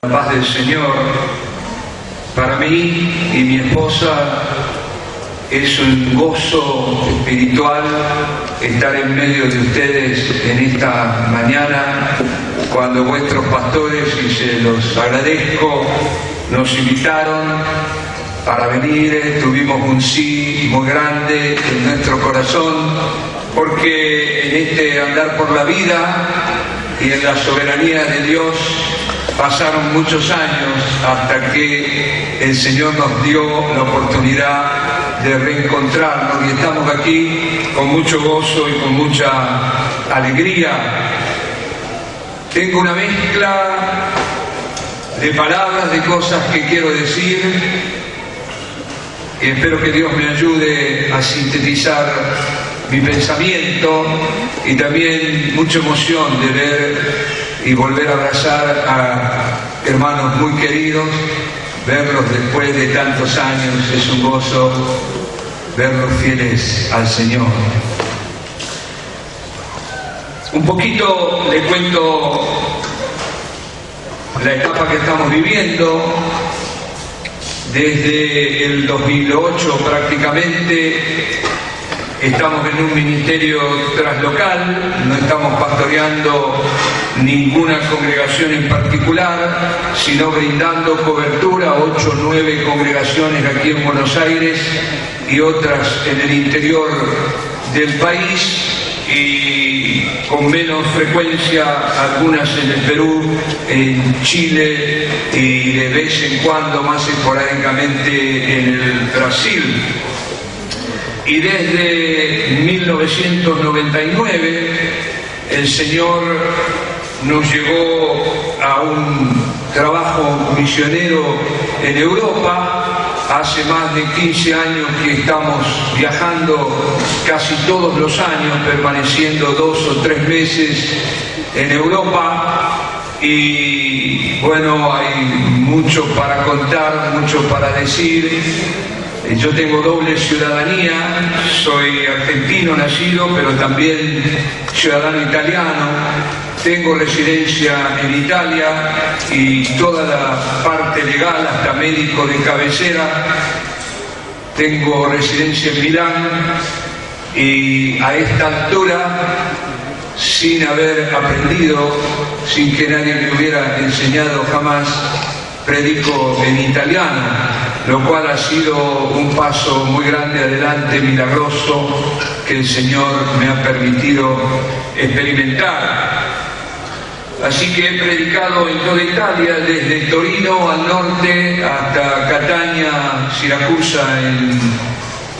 La paz del Señor, para mí y mi esposa, es un gozo espiritual estar en medio de ustedes en esta mañana, cuando vuestros pastores, y se los agradezco, nos invitaron para venir. Tuvimos un sí muy grande en nuestro corazón, porque en este andar por la vida y en la soberanía de Dios pasaron muchos años hasta que el Señor nos dio la oportunidad de reencontrarnos, y estamos aquí con mucho gozo y con mucha alegría. Tengo una mezcla de palabras, de cosas que quiero decir, y espero que Dios me ayude a sintetizar mi pensamiento, y también mucha emoción de ver y volver a abrazar a hermanos muy queridos, verlos después de tantos años. Es un gozo verlos fieles al Señor. Un poquito le cuento la etapa que estamos viviendo. Desde el 2008 prácticamente estamos en un ministerio translocal, no estamos pastoreando ninguna congregación en particular, sino brindando cobertura a 8 o 9 congregaciones aquí en Buenos Aires y otras en el interior del país, y con menos frecuencia algunas en el Perú, en Chile y de vez en cuando, más esporádicamente, en el Brasil. Y desde 1999 el Señor nos llevó a un trabajo misionero en Europa. Hace más de 15 años que estamos viajando casi todos los años, permaneciendo 2 o 3 meses en Europa. Y bueno, hay mucho para contar, mucho para decir. Yo tengo doble ciudadanía, soy argentino nacido, pero también ciudadano italiano. Tengo residencia en Italia y toda la parte legal, hasta médico de cabecera. Tengo residencia en Milán, y a esta altura, sin haber aprendido, sin que nadie me hubiera enseñado jamás, predico en italiano, lo cual ha sido un paso muy grande adelante, milagroso, que el Señor me ha permitido experimentar. Así que he predicado en toda Italia, desde Torino al norte hasta Catania, Siracusa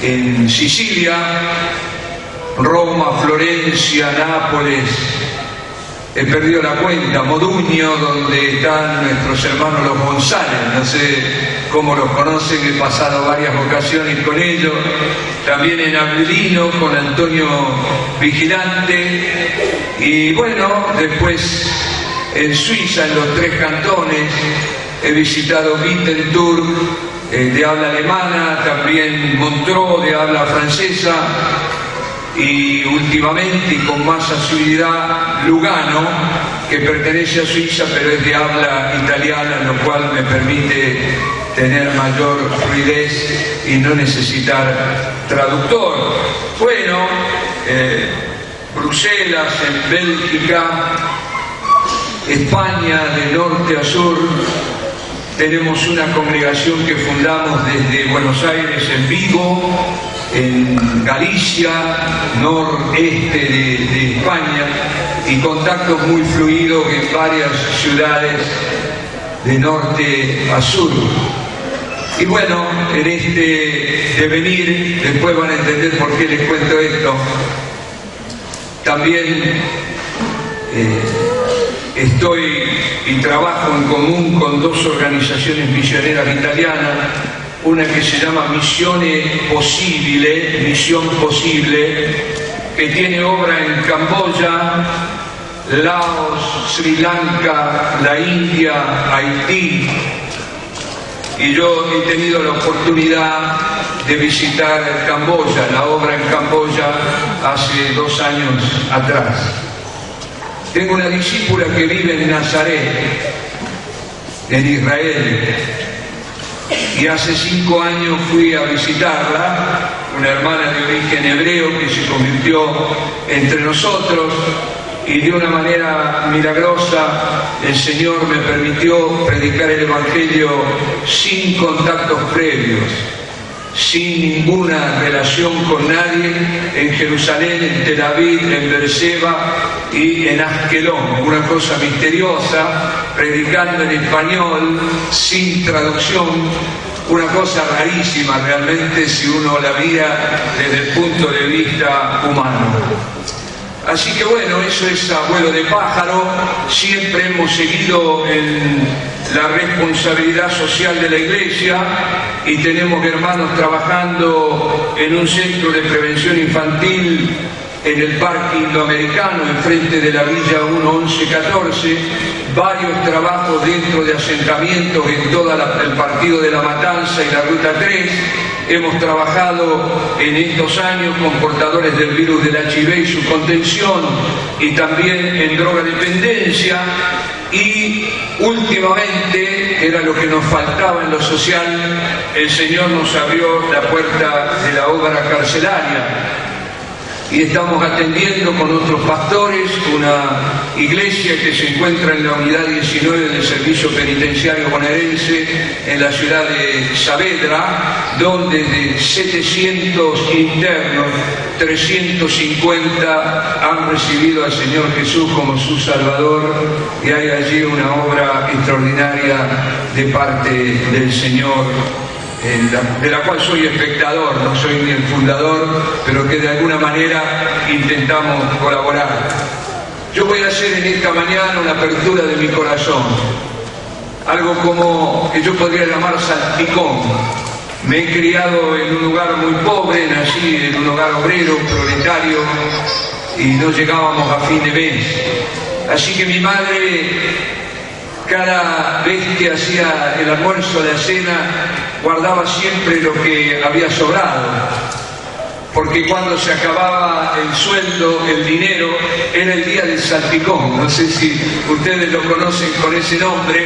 en Sicilia, Roma, Florencia, Nápoles. He perdido la cuenta, Modugno, donde están nuestros hermanos los González, no sé cómo los conocen, he pasado varias ocasiones con ellos. También en Avellino con Antonio Vigilante, y bueno, después en Suiza, en los 3 cantones, he visitado Wittenberg, de habla alemana, también Montreux, de habla francesa, y últimamente, y con más asiduidad, Lugano, que pertenece a Suiza pero es de habla italiana, lo cual me permite tener mayor fluidez y no necesitar traductor. Bueno, Bruselas, en Bélgica, España, de norte a sur. Tenemos una congregación que fundamos desde Buenos Aires, en Vigo, en Galicia, noreste de España, y contactos muy fluidos en varias ciudades de norte a sur. Y bueno, en este devenir, después van a entender por qué les cuento esto, también estoy y trabajo en común con 2 organizaciones misioneras italianas, una que se llama Misión Posible, que tiene obra en Camboya, Laos, Sri Lanka, la India, Haití. Y yo he tenido la oportunidad de visitar Camboya, la obra en Camboya, hace 2 años atrás. Tengo una discípula que vive en Nazaret, en Israel. Y hace 5 años fui a visitarla, una hermana de origen hebreo que se convirtió entre nosotros, y de una manera milagrosa el Señor me permitió predicar el Evangelio sin contactos previos, sin ninguna relación con nadie, en Jerusalén, en Tel Aviv, en Beerseba y en Askelón. Una cosa misteriosa, predicando en español, sin traducción, una cosa rarísima realmente si uno la mira desde el punto de vista humano. Así que bueno, eso es abuelo de pájaro. Siempre hemos seguido en la responsabilidad social de la Iglesia y tenemos hermanos trabajando en un centro de prevención infantil en el Parque Indoamericano, enfrente de la Villa 1114, varios trabajos dentro de asentamientos en todo el partido de La Matanza y la Ruta 3. Hemos trabajado en estos años con portadores del virus del HIV y su contención, y también en drogadependencia, y últimamente, era lo que nos faltaba en lo social, el Señor nos abrió la puerta de la obra carcelaria. Y estamos atendiendo con otros pastores una iglesia que se encuentra en la unidad 19 del Servicio Penitenciario Bonaerense en la ciudad de Saavedra, donde de 700 internos, 350 han recibido al Señor Jesús como su Salvador, y hay allí una obra extraordinaria de parte del Señor, de la cual soy espectador, no soy ni el fundador, pero que de alguna manera intentamos colaborar. Yo voy a hacer en esta mañana una apertura de mi corazón, algo como que yo podría llamar salpicón. Me he criado en un lugar muy pobre, nací en un hogar obrero, proletario, y no llegábamos a fin de mes. Así que mi madre, cada vez que hacía el almuerzo, la cena, guardaba siempre lo que había sobrado, porque cuando se acababa el sueldo, el dinero, era el día del salpicón. No sé si ustedes lo conocen con ese nombre,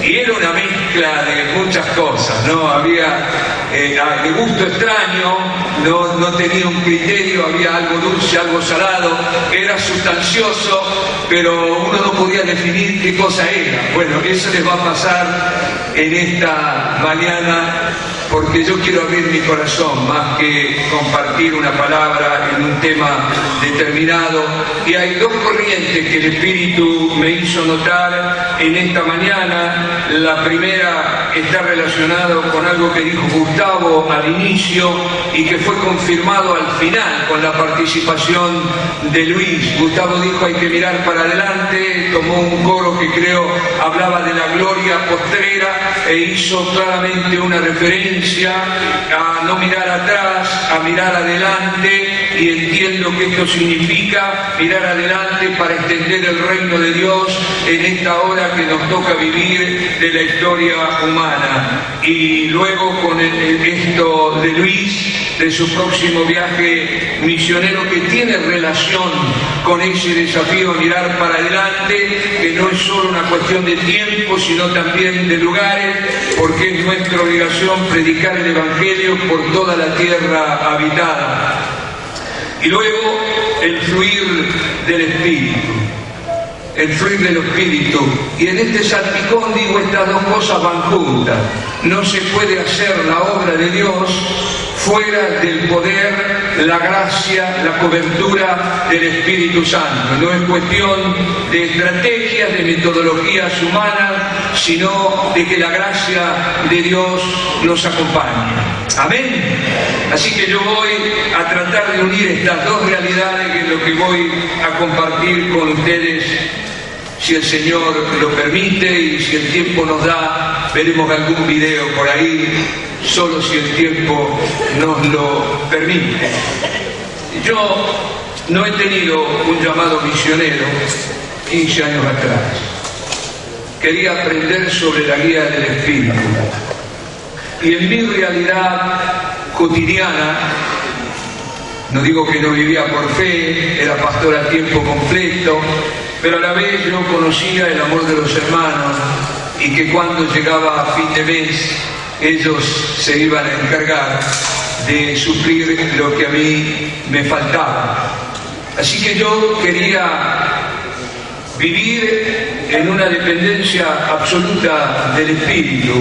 y era una mezcla de muchas cosas, ¿no? Había de gusto extraño, no tenía un criterio, había algo dulce, algo salado, era sustancioso, pero uno no podía definir qué cosa era. Bueno, eso les va a pasar en esta mañana, porque yo quiero abrir mi corazón más que compartir una palabra en un tema determinado. Y hay dos corrientes que el Espíritu me hizo notar en esta mañana. La primera está relacionada con algo que dijo Gustavo al inicio y que fue confirmado al final con la participación de Luis. Gustavo dijo: hay que mirar para adelante. Tomó un coro que creo hablaba de la gloria postrera e hizo claramente una referencia a no mirar atrás, a mirar adelante, y entiendo que esto significa mirar adelante para extender el reino de Dios en esta hora que nos toca vivir de la historia humana. Y luego con esto de Luis, de su próximo viaje misionero, que tiene relación con ese desafío, mirar para adelante, que no es solo una cuestión de tiempo, sino también de lugares, porque es nuestra obligación predicar el Evangelio por toda la tierra habitada. Y luego el fluir del Espíritu. El fluir del Espíritu. Y en este salpicón digo, estas dos cosas van juntas. No se puede hacer la obra de Dios fuera del poder, la gracia, la cobertura del Espíritu Santo. No es cuestión de estrategias, de metodologías humanas, sino de que la gracia de Dios nos acompañe. Amén. Así que yo voy a tratar de unir estas dos realidades, que es lo que voy a compartir con ustedes, si el Señor lo permite, y si el tiempo nos da, veremos algún video por ahí, solo si el tiempo nos lo permite. Yo no he tenido un llamado misionero 15 años atrás. Quería aprender sobre la guía del Espíritu. Y en mi realidad cotidiana, no digo que no vivía por fe, era pastor a tiempo completo, pero a la vez yo conocía el amor de los hermanos y que cuando llegaba a fin de mes ellos se iban a encargar de suplir lo que a mí me faltaba. Así que yo quería vivir en una dependencia absoluta del Espíritu,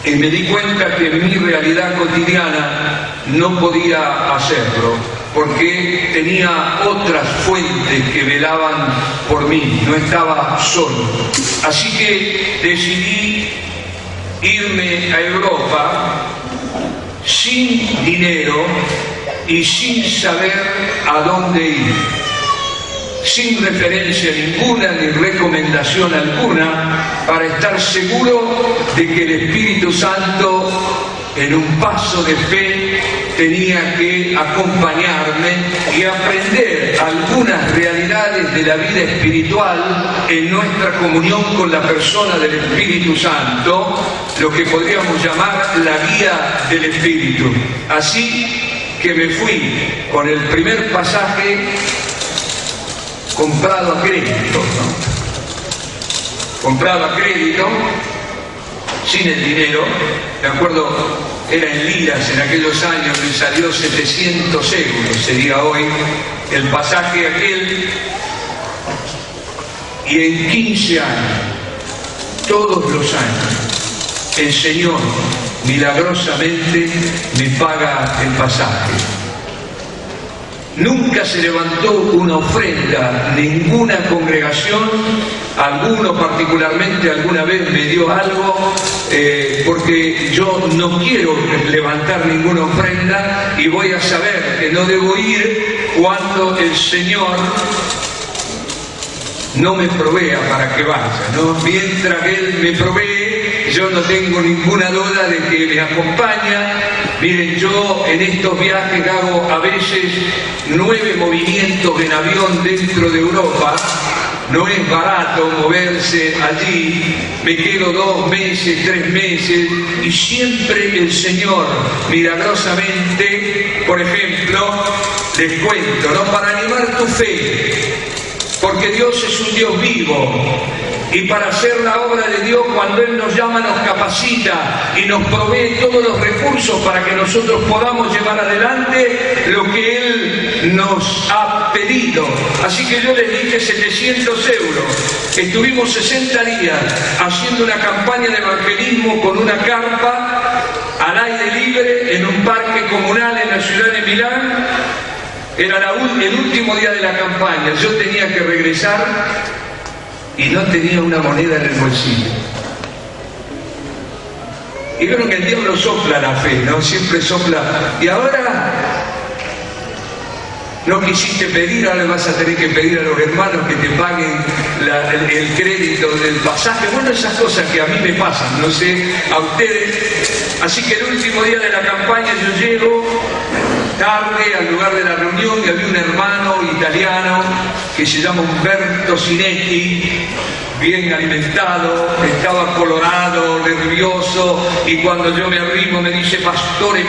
y me di cuenta que en mi realidad cotidiana no podía hacerlo, porque tenía otras fuentes que velaban por mí, no estaba solo. Así que decidí irme a Europa sin dinero y sin saber a dónde ir, sin referencia ninguna ni recomendación alguna, para estar seguro de que el Espíritu Santo, en un paso de fe, tenía que acompañarme y aprender algunas realidades de la vida espiritual en nuestra comunión con la persona del Espíritu Santo, lo que podríamos llamar la guía del Espíritu. Así que me fui con el primer pasaje comprado a crédito, ¿no? Comprado a crédito, sin el dinero. Me acuerdo, era en liras en aquellos años, me salió 700 euros, sería hoy el pasaje aquel, y en 15 años, todos los años, el Señor milagrosamente me paga el pasaje. Nunca se levantó una ofrenda, ninguna congregación, alguno particularmente alguna vez me dio algo, porque yo no quiero levantar ninguna ofrenda y voy a saber que no debo ir cuando el Señor no me provea para que vaya, ¿no? Mientras Él me provee, yo no tengo ninguna duda de que me acompaña. Miren, yo en estos viajes hago a veces 9 movimientos en avión dentro de Europa. No es barato moverse allí, me quedo 2 meses, 3 meses, y siempre el Señor, milagrosamente, por ejemplo, les cuento, ¿no? Para animar tu fe, porque Dios es un Dios vivo, y para hacer la obra de Dios, cuando Él nos llama, nos capacita y nos provee todos los recursos para que nosotros podamos llevar adelante lo que Él nos ha pedido. Así que yo les dije 700 euros. Estuvimos 60 días haciendo una campaña de evangelismo con una carpa al aire libre en un parque comunal en la ciudad de Milán. Era el último día de la campaña. Yo tenía que regresar y no tenía una moneda en el bolsillo. Y creo que el diablo sopla la fe, ¿no? Siempre sopla. Y ahora no quisiste pedir, ahora le vas a tener que pedir a los hermanos que te paguen el crédito del pasaje. Bueno, esas cosas que a mí me pasan, no sé, a ustedes. Así que el último día de la campaña yo llego tarde al lugar de la reunión y había un hermano italiano que se llama Umberto Sinetti, bien alimentado, estaba colorado, nervioso, y cuando yo me arrimo me dice: pastore,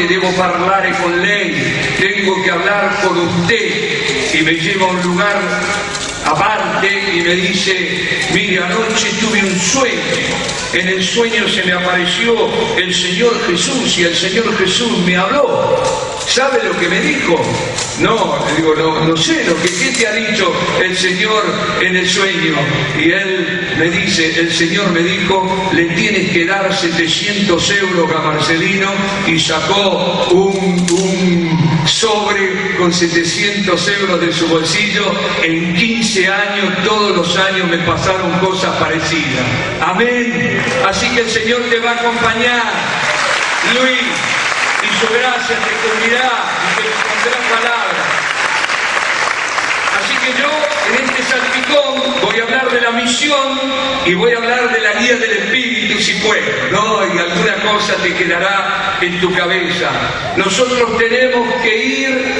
devo parlare con lei, tengo que hablar con usted, y me lleva a un lugar aparte y me dice: mire, anoche tuve un sueño, en el sueño se me apareció el Señor Jesús y el Señor Jesús me habló. ¿Sabe lo que me dijo? No, le digo, no sé, ¿qué te ha dicho el Señor en el sueño? Y él me dice: el Señor me dijo, le tienes que dar 700 euros a Marcelino, y sacó un sobre con 700 euros de su bolsillo. En 15 años, todos los años me pasaron cosas parecidas. Amén. Así que el Señor te va a acompañar, Luis, y su gracia te cubrirá y te pondrá palabra. Así que yo, en este salpicón, voy a hablar de la misión y voy a hablar de la guía del Espíritu, si puedo, ¿no? Y alguna cosa te quedará en tu cabeza. Nosotros tenemos que ir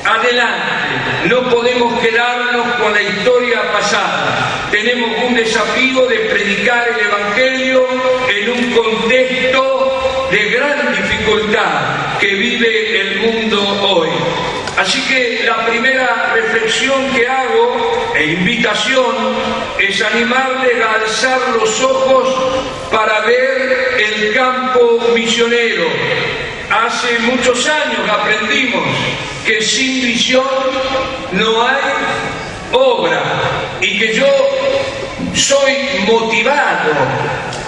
adelante, no podemos quedarnos con la historia pasada. Tenemos un desafío de predicar el Evangelio en un contexto de gran dificultad que vive el mundo hoy. Así que la primera reflexión que hago e invitación es animarles a alzar los ojos para ver el campo misionero. Hace muchos años aprendimos que sin visión no hay obra y que yo soy motivado,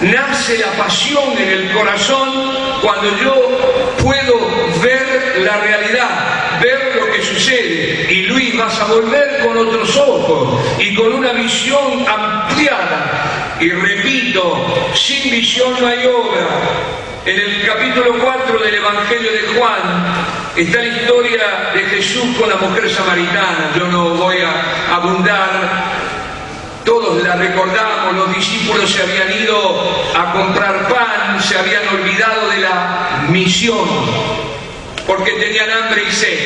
nace la pasión en el corazón cuando yo puedo ver la realidad, ver lo que sucede. Y Luis, vas a volver con otros ojos y con una visión ampliada. Y repito, sin visión no hay obra. En el capítulo 4 del Evangelio de Juan está la historia de Jesús con la mujer samaritana. Yo no voy a abundar. Todos la recordamos, los discípulos se habían ido a comprar pan, se habían olvidado de la misión, porque tenían hambre y sed.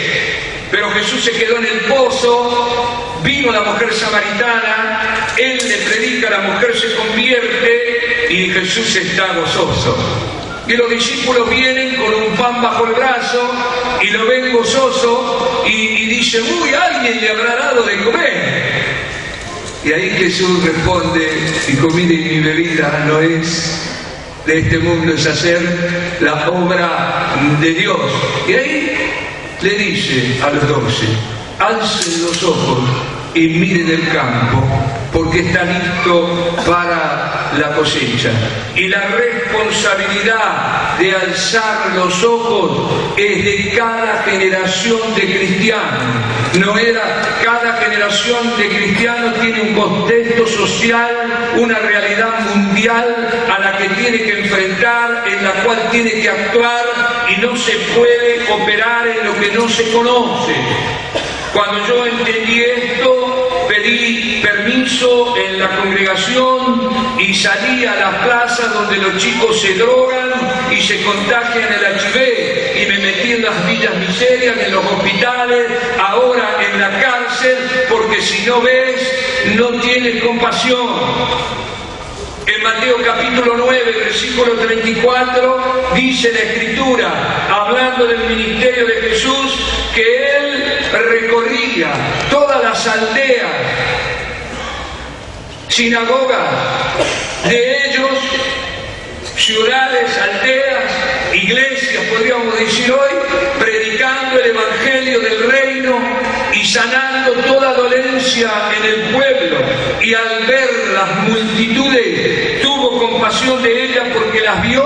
Pero Jesús se quedó en el pozo, vino la mujer samaritana, él le predica, la mujer se convierte y Jesús está gozoso. Y los discípulos vienen con un pan bajo el brazo y lo ven gozoso y dicen, uy, alguien le habrá dado de comer. Y ahí Jesús responde, dijo, miren, mi bebida no es de este mundo, es hacer la obra de Dios. Y ahí le dice a los 12, alcen los ojos y miren el campo, porque está listo para la cosecha. Y la responsabilidad de alzar los ojos es de cada generación de cristianos. No era, cada generación de cristianos tiene un contexto social, una realidad mundial a la que tiene que enfrentar, en la cual tiene que actuar, y no se puede operar en lo que no se conoce. Cuando yo entendí esto, pedí permiso en la congregación y salí a las plazas donde los chicos se drogan y se contagian el HIV, y me metí en las villas miserias, en los hospitales, ahora en la cárcel, porque si no ves, no tienes compasión. En Mateo capítulo 9, versículo 34, dice la Escritura, hablando del ministerio de Jesús, que Él recorría todas las aldeas, sinagogas de ellos, ciudades, aldeas, iglesias, podríamos decir hoy, predicando el Evangelio del Reino y sanando toda dolencia en el pueblo. Y al ver las multitudes, tuvo compasión de ellas porque las vio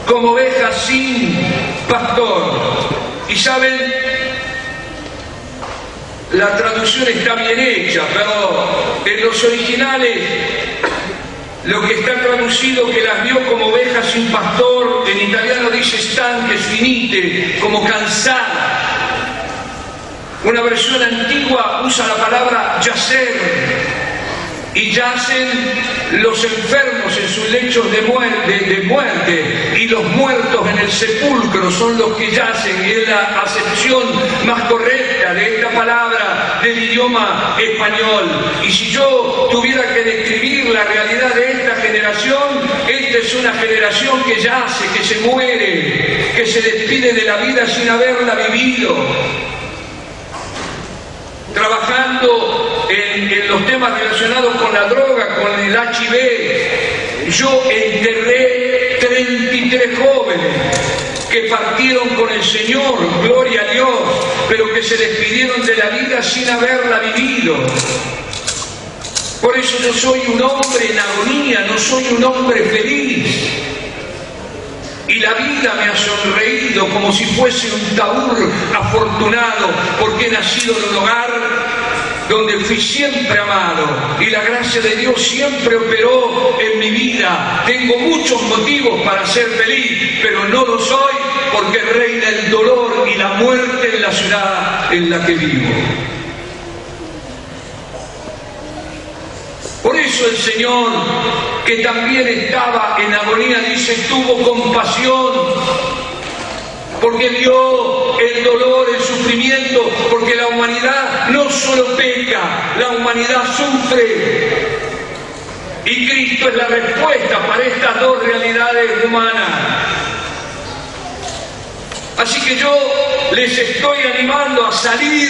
como ovejas sin pastor. Y saben, la traducción está bien hecha, pero en los originales lo que está traducido, que las vio como ovejas sin pastor, en italiano dice stanche, finite, como cansadas. Una versión antigua usa la palabra yacer, y yacen los enfermos en sus lechos de muerte, y los muertos en el sepulcro son los que yacen, y es la acepción más correcta de esta palabra del idioma español. Y si yo tuviera que describir la realidad de esta generación, esta es una generación que yace, que se muere, que se despide de la vida sin haberla vivido, trabajando en los temas relacionados con la droga, con el HIV. Yo enterré 33 jóvenes que partieron con el Señor, gloria a Dios, pero que se despidieron de la vida sin haberla vivido. Por eso yo soy un hombre en agonía, no soy un hombre feliz. Y la vida me ha sonreído como si fuese un taur afortunado, porque he nacido en un hogar donde fui siempre amado y la gracia de Dios siempre operó en mi vida. Tengo muchos motivos para ser feliz, pero no lo soy porque reina el dolor y la muerte en la ciudad en la que vivo. Por eso el Señor, que también estaba en agonía, dice, tuvo compasión, porque vio el dolor, el sufrimiento, porque la humanidad no solo peca, la humanidad sufre. Y Cristo es la respuesta para estas dos realidades humanas. Así que yo les estoy animando a salir,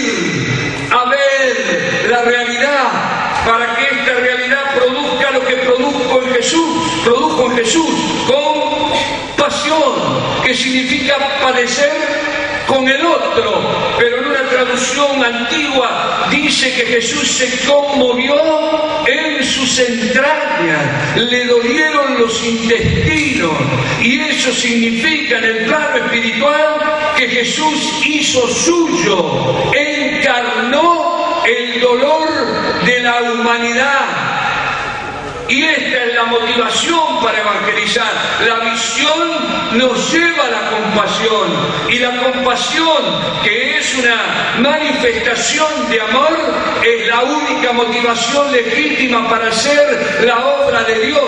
a ver la realidad, para que esta realidad produzca lo que produjo en Jesús, compasión, que significa padecer con el otro, pero en una traducción antigua dice que Jesús se conmovió en sus entrañas, le dolieron los intestinos, y eso significa en el plano espiritual que Jesús hizo suyo, encarnó el dolor de la humanidad. Y esta es la motivación para evangelizar. La visión nos lleva a la compasión. Y la compasión, que es una manifestación de amor, es la única motivación legítima para hacer la obra de Dios.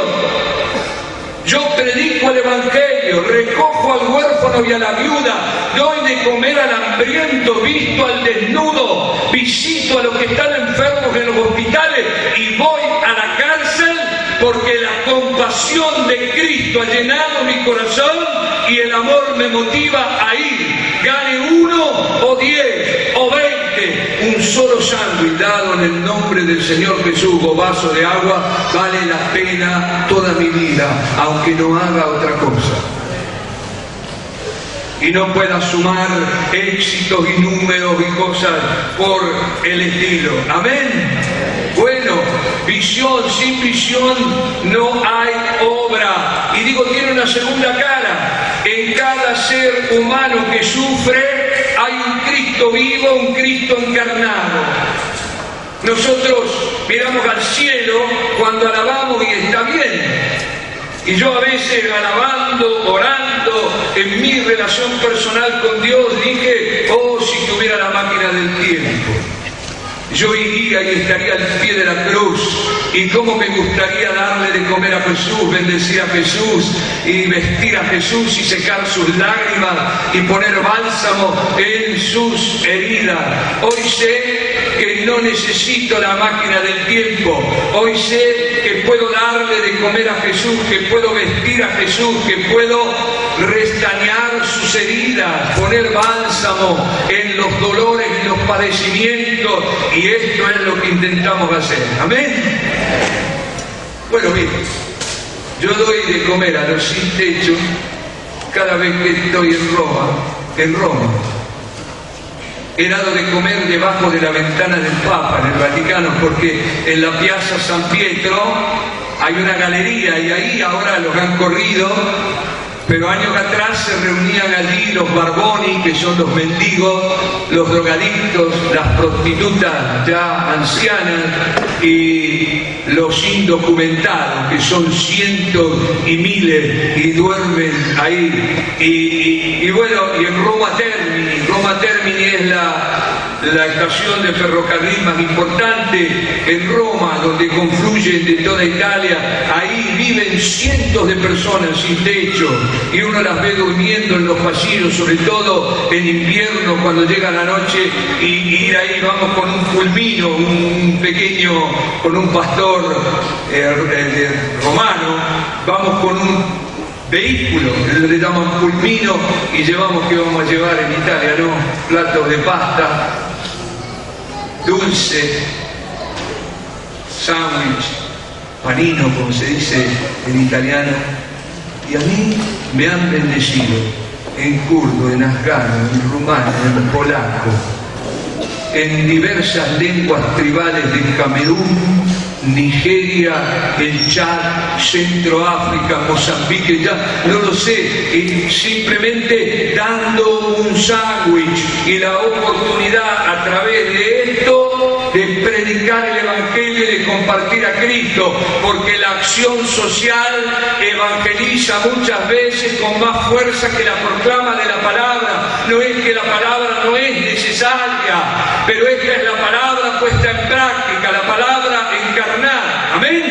Yo predico el Evangelio, recojo al huérfano y a la viuda, doy de comer al hambriento, visto al desnudo, visito a los que están enfermos en los hospitales y voy a la cárcel, porque la compasión de Cristo ha llenado mi corazón y el amor me motiva a ir. Gane 1 o 10 o 20, un solo sándwich dado en el nombre del Señor Jesús o vaso de agua, vale la pena toda mi vida, aunque no haga otra cosa. Y no pueda sumar éxitos y números y cosas por el estilo. Amén. Bueno, visión, sin visión no hay obra. Y digo, tiene una segunda cara. En cada ser humano que sufre hay un Cristo vivo, un Cristo encarnado. Nosotros miramos al cielo cuando alabamos y está bien. Y yo a veces alabando, orando, en mi relación personal con Dios dije, oh, si tuviera la máquina del tiempo, yo iría y estaría al pie de la cruz, y cómo me gustaría darle de comer a Jesús, bendecir a Jesús y vestir a Jesús y secar sus lágrimas y poner bálsamo en sus heridas. Hoy sé que no necesito la máquina del tiempo, hoy sé que puedo darle de comer a Jesús, que puedo vestir a Jesús, que puedo restañar sus heridas, poner bálsamo en los dolores y los padecimientos, y esto es lo que intentamos hacer. Amén. Bueno, bien, yo doy de comer a los sin techo cada vez que estoy en Roma. He dado de comer debajo de la ventana del Papa en el Vaticano, porque en la Piazza San Pietro hay una galería y ahí ahora los han corrido, pero años atrás se reunían allí los barboni, que son los mendigos, los drogadictos, las prostitutas ya ancianas y los indocumentados, que son cientos y miles y duermen ahí. Y bueno, y en Roma Termini es la estación de ferrocarril más importante en Roma, donde confluyen de toda Italia. Ahí viven cientos de personas sin techo y uno las ve durmiendo en los pasillos, sobre todo en invierno cuando llega la noche, y ir ahí, vamos con un pulmino, un pequeño, con un pastor romano, vamos con un vehículo, le llaman pulmino, y llevamos, que vamos a llevar en Italia, ¿no? Platos de pasta, dulce, sándwich, panino, como se dice en italiano. Y a mí me han bendecido en kurdo, en afgano, en rumano, en polaco, en diversas lenguas tribales de Camerún, Nigeria, el Chad, Centroáfrica, Mozambique, ya no lo sé, y simplemente dando un sándwich y la oportunidad a través de esto de predicar el Evangelio y de compartir a Cristo, porque la acción social evangeliza muchas veces con más fuerza que la proclama de la palabra. No es que la palabra no es necesaria, pero esta es la palabra puesta en práctica, la palabra encarnada. Amén.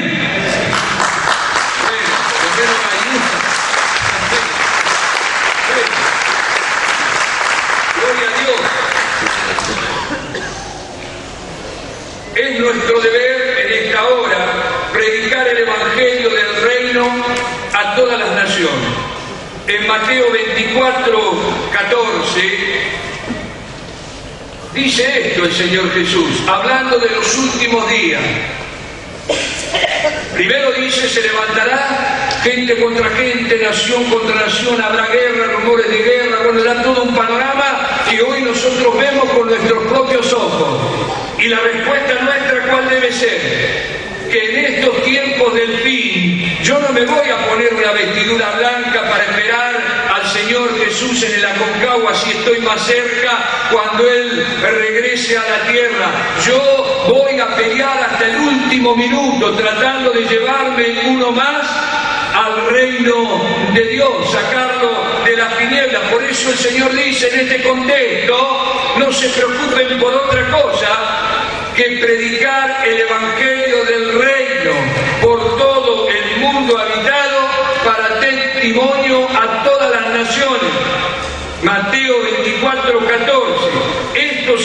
Gloria a Dios. Es nuestro deber en esta hora predicar el Evangelio del reino a todas las naciones. En Mateo 24:14 dice esto el Señor Jesús, hablando de los últimos días. Primero dice, se levantará gente contra gente, nación contra nación, habrá guerra, rumores de guerra. Bueno, da todo un panorama que hoy nosotros vemos con nuestros propios ojos. Y la respuesta nuestra, ¿cuál debe ser? Que en estos tiempos del fin, yo no me voy a poner una vestidura blanca para esperar al Señor Jesús en el Aconcagua si estoy más cerca, cuando Él regrese a la tierra. Yo voy a pelear hasta el último minuto, tratando de llevarme uno más al reino de Dios, sacarlo de las tinieblas. Por eso el Señor dice en este contexto, no se preocupen por otra cosa que predicar el Evangelio del Reino por todo el mundo habitado para testimonio a todas las naciones. Mateo 24:14. Esto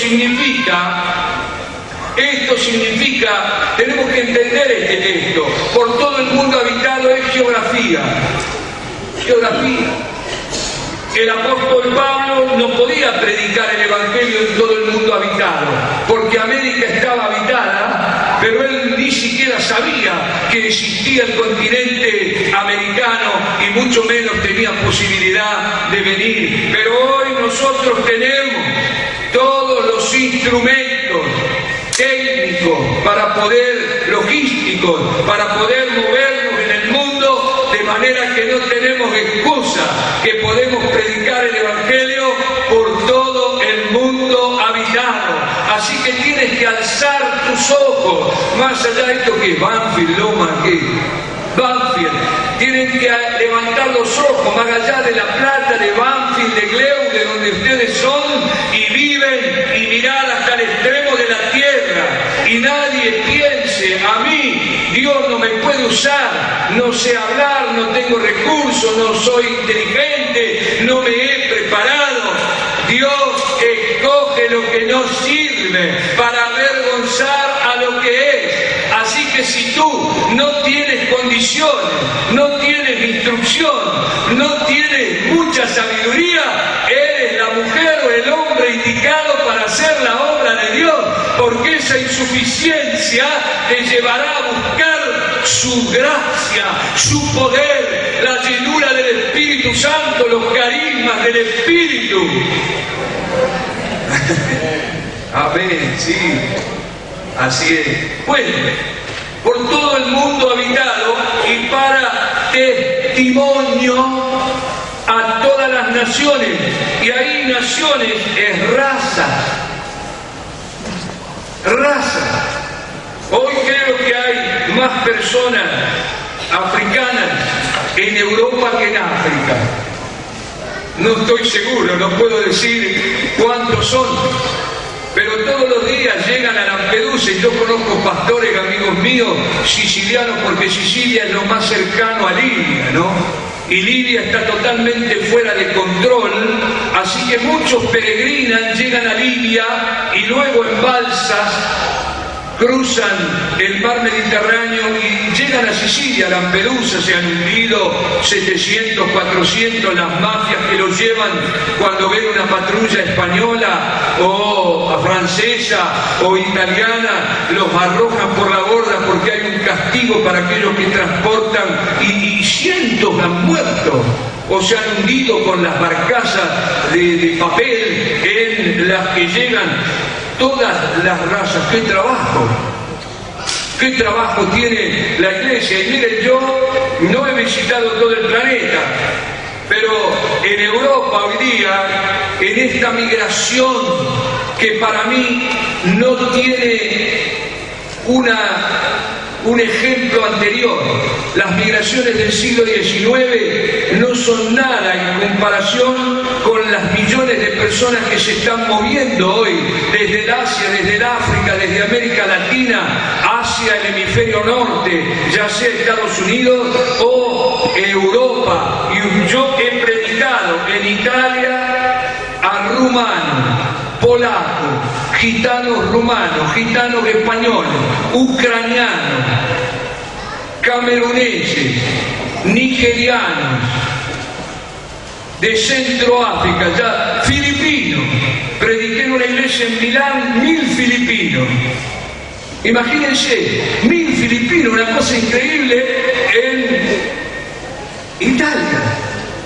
significa, tenemos que entender este texto, por todo el mundo habitado es geografía. El apóstol Pablo no podía predicar el Evangelio en todo el mundo habitado, porque América estaba habitada, pero él ni siquiera sabía que existía el continente americano y mucho menos tenía posibilidad de venir. Pero hoy nosotros tenemos todos los instrumentos técnicos logísticos, para poder movernos en el mundo, de manera que no tenemos excusa, que podemos predicar el Evangelio por todo el mundo habitado. Así que tienes que alzar tus ojos, más allá de esto que es Banfield, Loma, que Banfield, tienen que levantar los ojos más allá de La Plata, de Banfield, de Gleu, de donde ustedes son y viven, y mirar hasta el extremo de la tierra. Y nadie piense, a mí Dios no me puede usar, no sé hablar, no tengo recursos, no soy inteligente, no me he preparado. Dios escoge lo que no sirve para avergonzar a lo que es. Así que si tú no tienes condiciones, no tienes instrucción, no tienes mucha sabiduría, eres la mujer o el hombre indicado para hacer la obra de Dios, porque esa insuficiencia te llevará a buscar su gracia, su poder, la llenura del Espíritu Santo, los carismas del Espíritu. Amén, sí, así es. Bueno, por todo el mundo habitado y para testimonio a todas las naciones. Y ahí naciones es raza. Hoy creo que hay más personas africanas en Europa que en África. No estoy seguro, no puedo decir cuántos son, pero todos los días llegan a Lampedusa, y yo conozco pastores, amigos míos, sicilianos, porque Sicilia es lo más cercano a Libia, ¿no? Y Libia está totalmente fuera de control, así que muchos peregrinan, llegan a Libia y luego en balsas cruzan el mar Mediterráneo y llegan a Sicilia, a Lampedusa. Se han hundido 700, 400 las mafias que los llevan cuando ven una patrulla española o francesa o italiana, los arrojan por la borda porque hay un castigo para aquellos que transportan, y cientos han muerto o se han hundido con las barcazas de papel en las que llegan todas las razas. ¡Qué trabajo tiene la iglesia! Y miren, yo no he visitado todo el planeta, pero en Europa hoy día, en esta migración que para mí no tiene un ejemplo anterior, las migraciones del siglo XIX no son nada en comparación con las millones de personas que se están moviendo hoy desde el Asia, desde el África, desde América Latina hacia el hemisferio norte, ya sea Estados Unidos o Europa. Y yo he predicado en Italia a rumanos, polacos, gitanos rumanos, gitanos españoles, ucranianos, cameruneses, nigerianos, de Centroáfrica, ya filipino. Prediqué en una iglesia en Milán, 1000 filipinos. Imagínense, 1000 filipinos, una cosa increíble en Italia,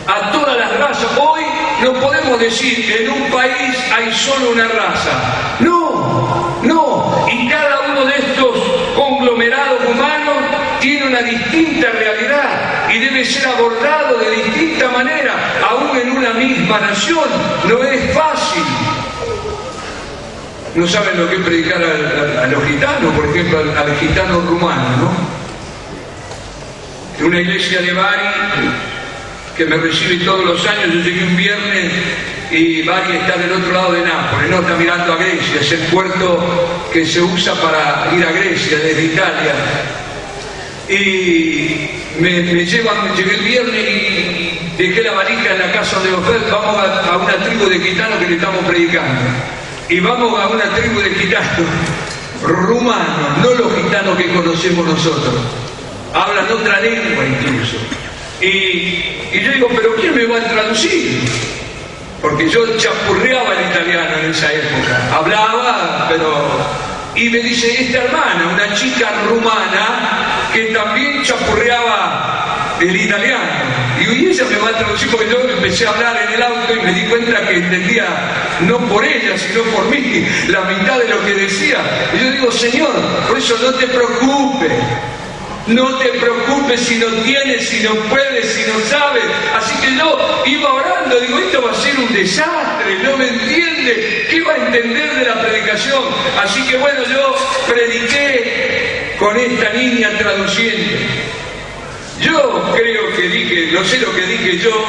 a todas las razas. Hoy no podemos decir que en un país hay solo una raza. No, no, y cada uno de estos conglomerados humanos tiene una distinta realidad y debe ser abordado de distinta manera, aún en una misma nación. No es fácil. No saben lo que es predicar a los gitanos, por ejemplo, al gitano rumano, ¿no? En una iglesia de Bari, que me recibe todos los años, yo llegué un viernes y Bari está del otro lado de Nápoles, no está mirando a Grecia, es el puerto que se usa para ir a Grecia desde Italia. Y llegué el viernes y dejé la valija en la casa de Ofer. Vamos a una tribu de gitanos que le estamos predicando. Y vamos a una tribu de gitanos rumanos, no los gitanos que conocemos nosotros. Hablan otra lengua incluso. Y yo digo, ¿pero quién me va a traducir? Porque yo chapurreaba el italiano en esa época. Hablaba, pero... Y me dice, esta hermana, una chica rumana, que también chapurreaba el italiano. Digo, y ella me va a traducir, porque yo empecé a hablar en el auto y me di cuenta que entendía, no por ella, sino por mí, la mitad de lo que decía. Y yo digo, Señor, por eso no te preocupes. No te preocupes si no tienes, si no puedes, si no sabes. Así que yo iba orando, digo, esto va a ser un desastre, no me entiende, ¿qué va a entender de la predicación? Así que bueno, yo prediqué con esta niña traduciendo. Yo creo que dije, no sé lo que dije yo,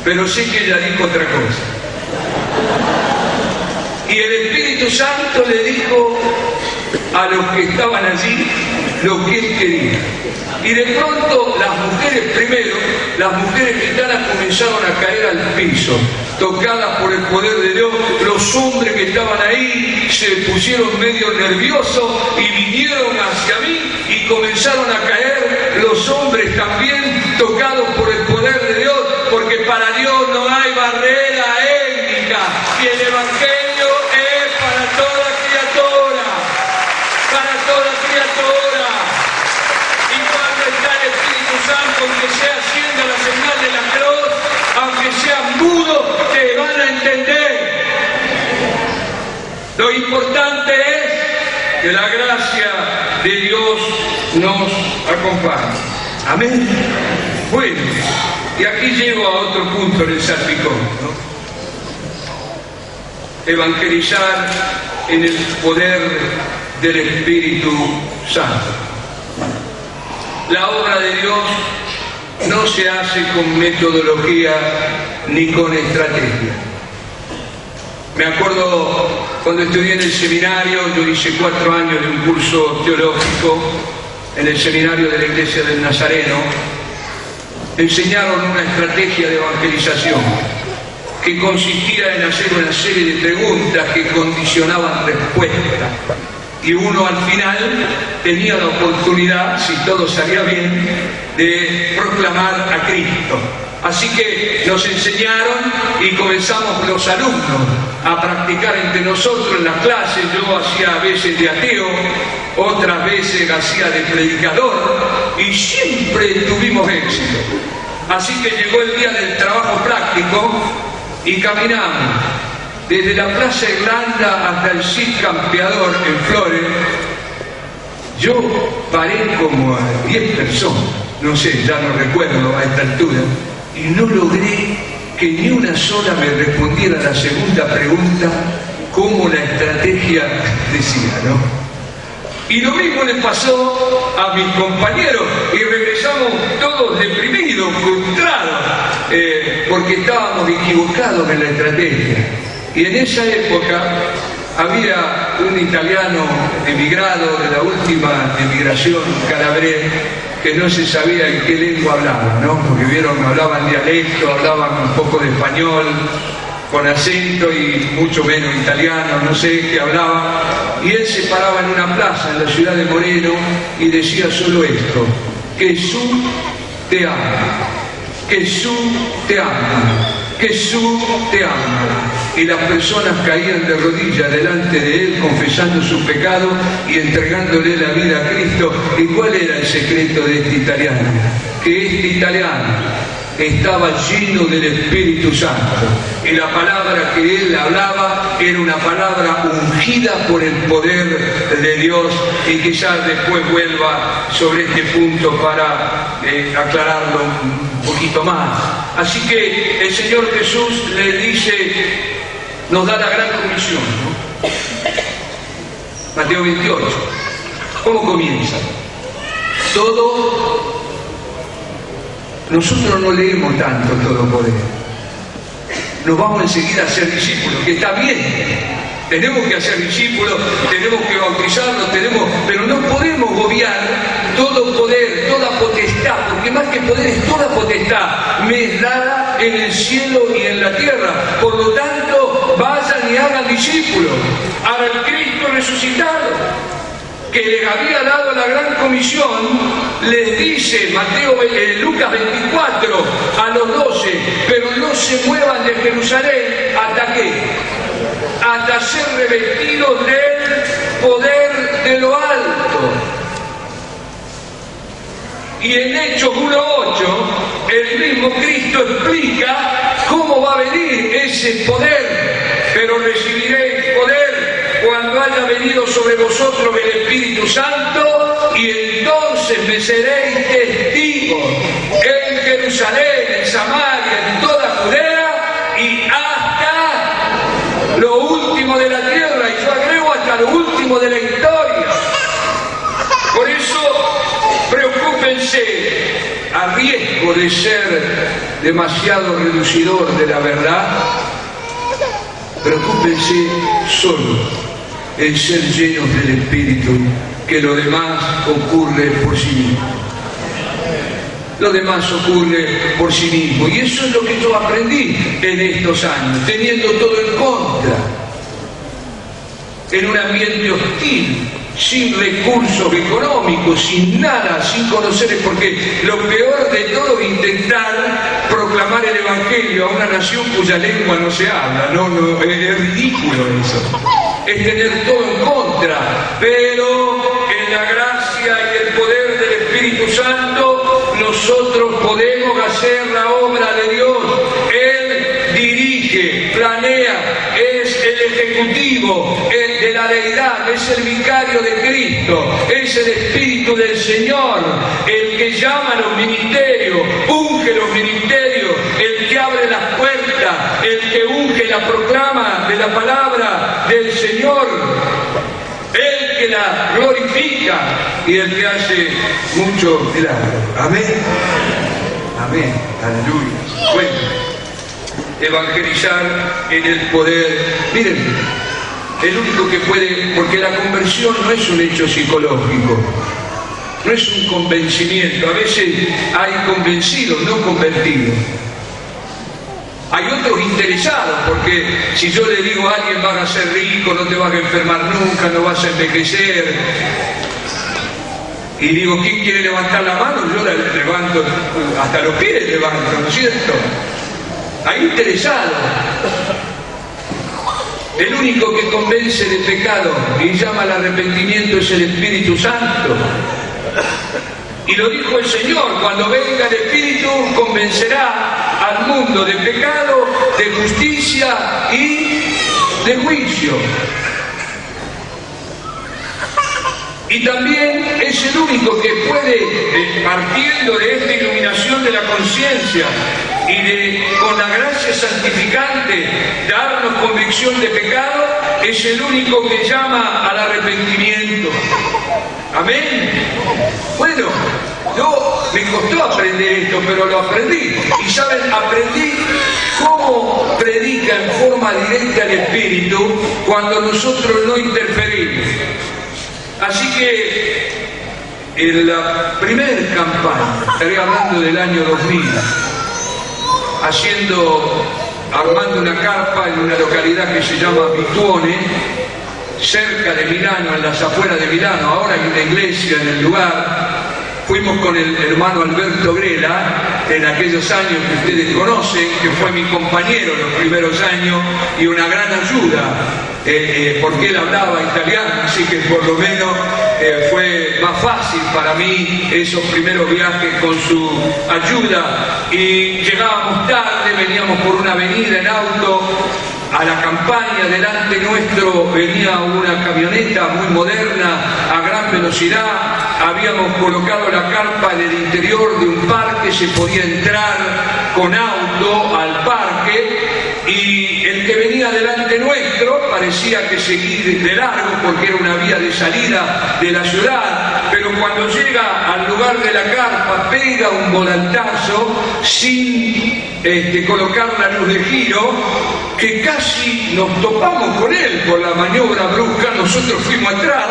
pero sé que ella dijo otra cosa. Y el Espíritu Santo le dijo a los que estaban allí lo que él quería. Y de pronto las mujeres primero, las mujeres gitanas comenzaron a caer al piso, tocadas por el poder de Dios. Los hombres que estaban ahí se pusieron medio nerviosos y vinieron hacia mí y comenzaron a caer los hombres también, tocados por el poder de Dios, porque para Dios no hay barrera étnica y el Evangelio es para toda criatura, para toda criatura. Y cuando está el Espíritu Santo, aunque sea haciendo la señal de la cruz, aunque sea mudo, te van a entender. Lo importante es que la gracia de Dios nos acompañe. Amén. Bueno, y aquí llego a otro punto en el salpicón, ¿no? Evangelizar en el poder del Espíritu Santo. La obra de Dios no se hace con metodología ni con estrategia. Me acuerdo cuando estudié en el seminario, yo hice 4 años de un curso teológico en el seminario de la Iglesia del Nazareno. Enseñaron una estrategia de evangelización que consistía en hacer una serie de preguntas que condicionaban respuestas. Y uno al final tenía la oportunidad, si todo salía bien, de proclamar a Cristo. Así que nos enseñaron y comenzamos los alumnos a practicar entre nosotros en las clases. Yo hacía a veces de ateo, otras veces hacía de predicador y siempre tuvimos éxito. Así que llegó el día del trabajo práctico y caminamos desde la Plaza Irlanda hasta el Cid Campeador en Flores. Yo paré como a 10 personas, no sé, ya no recuerdo a esta altura, y no logré que ni una sola me respondiera a la segunda pregunta, como la estrategia decía, ¿no? Y lo mismo le pasó a mis compañeros, y regresamos todos deprimidos, frustrados, porque estábamos equivocados en la estrategia. Y en esa época había un italiano emigrado de la última emigración calabrés que no se sabía en qué lengua hablaba, ¿no? Porque vieron, hablaban dialecto, hablaban un poco de español, con acento y mucho menos italiano, no sé qué hablaba. Y él se paraba en una plaza en la ciudad de Moreno y decía solo esto: Jesús te ama, Jesús te ama, Jesús te ama. Y las personas caían de rodillas delante de él, confesando sus pecados y entregándole la vida a Cristo. ¿Y cuál era el secreto de este italiano? Que este italiano estaba lleno del Espíritu Santo, y la palabra que él hablaba era una palabra ungida por el poder de Dios, y quizás después vuelva sobre este punto para aclararlo un poquito más. Así que el Señor Jesús le dice, nos da la gran comisión, ¿no? Mateo 28. ¿Cómo comienza? Nosotros no leemos tanto Todo Poder. Nos vamos enseguida a ser discípulos, que está bien. Tenemos que hacer discípulos, tenemos que bautizarlos, pero no podemos obviar todo poder, toda potestad, porque más que poder es toda potestad, me es dada en el cielo y en la tierra. Por lo tanto, vayan y hagan discípulos al Cristo resucitado, que les había dado la gran comisión. Les dice Lucas 24 a los 12, pero no se muevan de Jerusalén, ¿hasta qué? Hasta ser revestidos del poder de lo alto. Y en Hechos 1:8, el mismo Cristo explica cómo va a venir ese poder. Pero recibiréis poder cuando haya venido sobre vosotros el Espíritu Santo, y entonces me seréis testigos en Jerusalén, en Samaria, en toda Judea y hasta lo último de la tierra, y yo agrego hasta lo último de la historia. Por eso, preocúpense, a riesgo de ser demasiado reducidor de la verdad, preocúpense solo en ser llenos del Espíritu, que lo demás ocurre por sí mismo. Lo demás ocurre por sí mismo. Y eso es lo que yo aprendí en estos años, teniendo todo en contra, en un ambiente hostil, sin recursos económicos, sin nada, sin conocer, porque lo peor de todo es intentar proclamar el Evangelio a una nación cuya lengua no se habla. No, es ridículo eso. Es tener todo en contra, pero en la gracia y el poder del Espíritu Santo nosotros podemos hacer la obra de Dios. Él dirige, planea, es el ejecutivo, el de la deidad, es el vicario de Cristo, es el Espíritu del Señor, el que llama a los ministerios, unge los ministerios, el que abre las puertas, el que unge la proclama de la palabra del Señor, el que la glorifica y el que hace mucho milagro. Amén. Amén. Aleluya. Bueno, evangelizar en el poder. Miren, el único que puede, porque la conversión no es un hecho psicológico, no es un convencimiento. A veces hay convencidos, no convertidos. Hay otros interesados, porque si yo le digo a alguien vas a ser rico, no te vas a enfermar nunca, no vas a envejecer, y digo, ¿quién quiere levantar la mano? Yo la levanto, hasta los pies levanto, ¿no es cierto? Hay interesados. El único que convence de pecado y llama al arrepentimiento es el Espíritu Santo. Y lo dijo el Señor, cuando venga el Espíritu convencerá al mundo de pecado, de justicia y de juicio. Y también es el único que puede, partiendo de esta iluminación de la conciencia y con la gracia santificante, darnos convicción de pecado, es el único que llama al arrepentimiento. Amén. Bueno, me costó aprender esto, pero lo aprendí. Y saben, aprendí cómo predica en forma directa el Espíritu cuando nosotros no interferimos. Así que en la primera campaña, estaré hablando del año 2000, armando una carpa en una localidad que se llama Vituone, cerca de Milano, en las afueras de Milano. Ahora hay una iglesia en el lugar. Fuimos con el hermano Alberto Grela, en aquellos años que ustedes conocen, que fue mi compañero los primeros años y una gran ayuda, porque él hablaba italiano, así que por lo menos fue más fácil para mí esos primeros viajes con su ayuda. Y llegábamos tarde, veníamos por una avenida en auto a la campaña, delante nuestro venía una camioneta muy moderna a gran velocidad, habíamos colocado la carpa en el interior de un parque, se podía entrar con auto al parque y el que venía delante nuestro parecía que seguir de largo porque era una vía de salida de la ciudad, pero cuando llega al lugar de la carpa pega un volantazo sin colocar la luz de giro, que casi nos topamos con él por la maniobra brusca, nosotros fuimos atrás.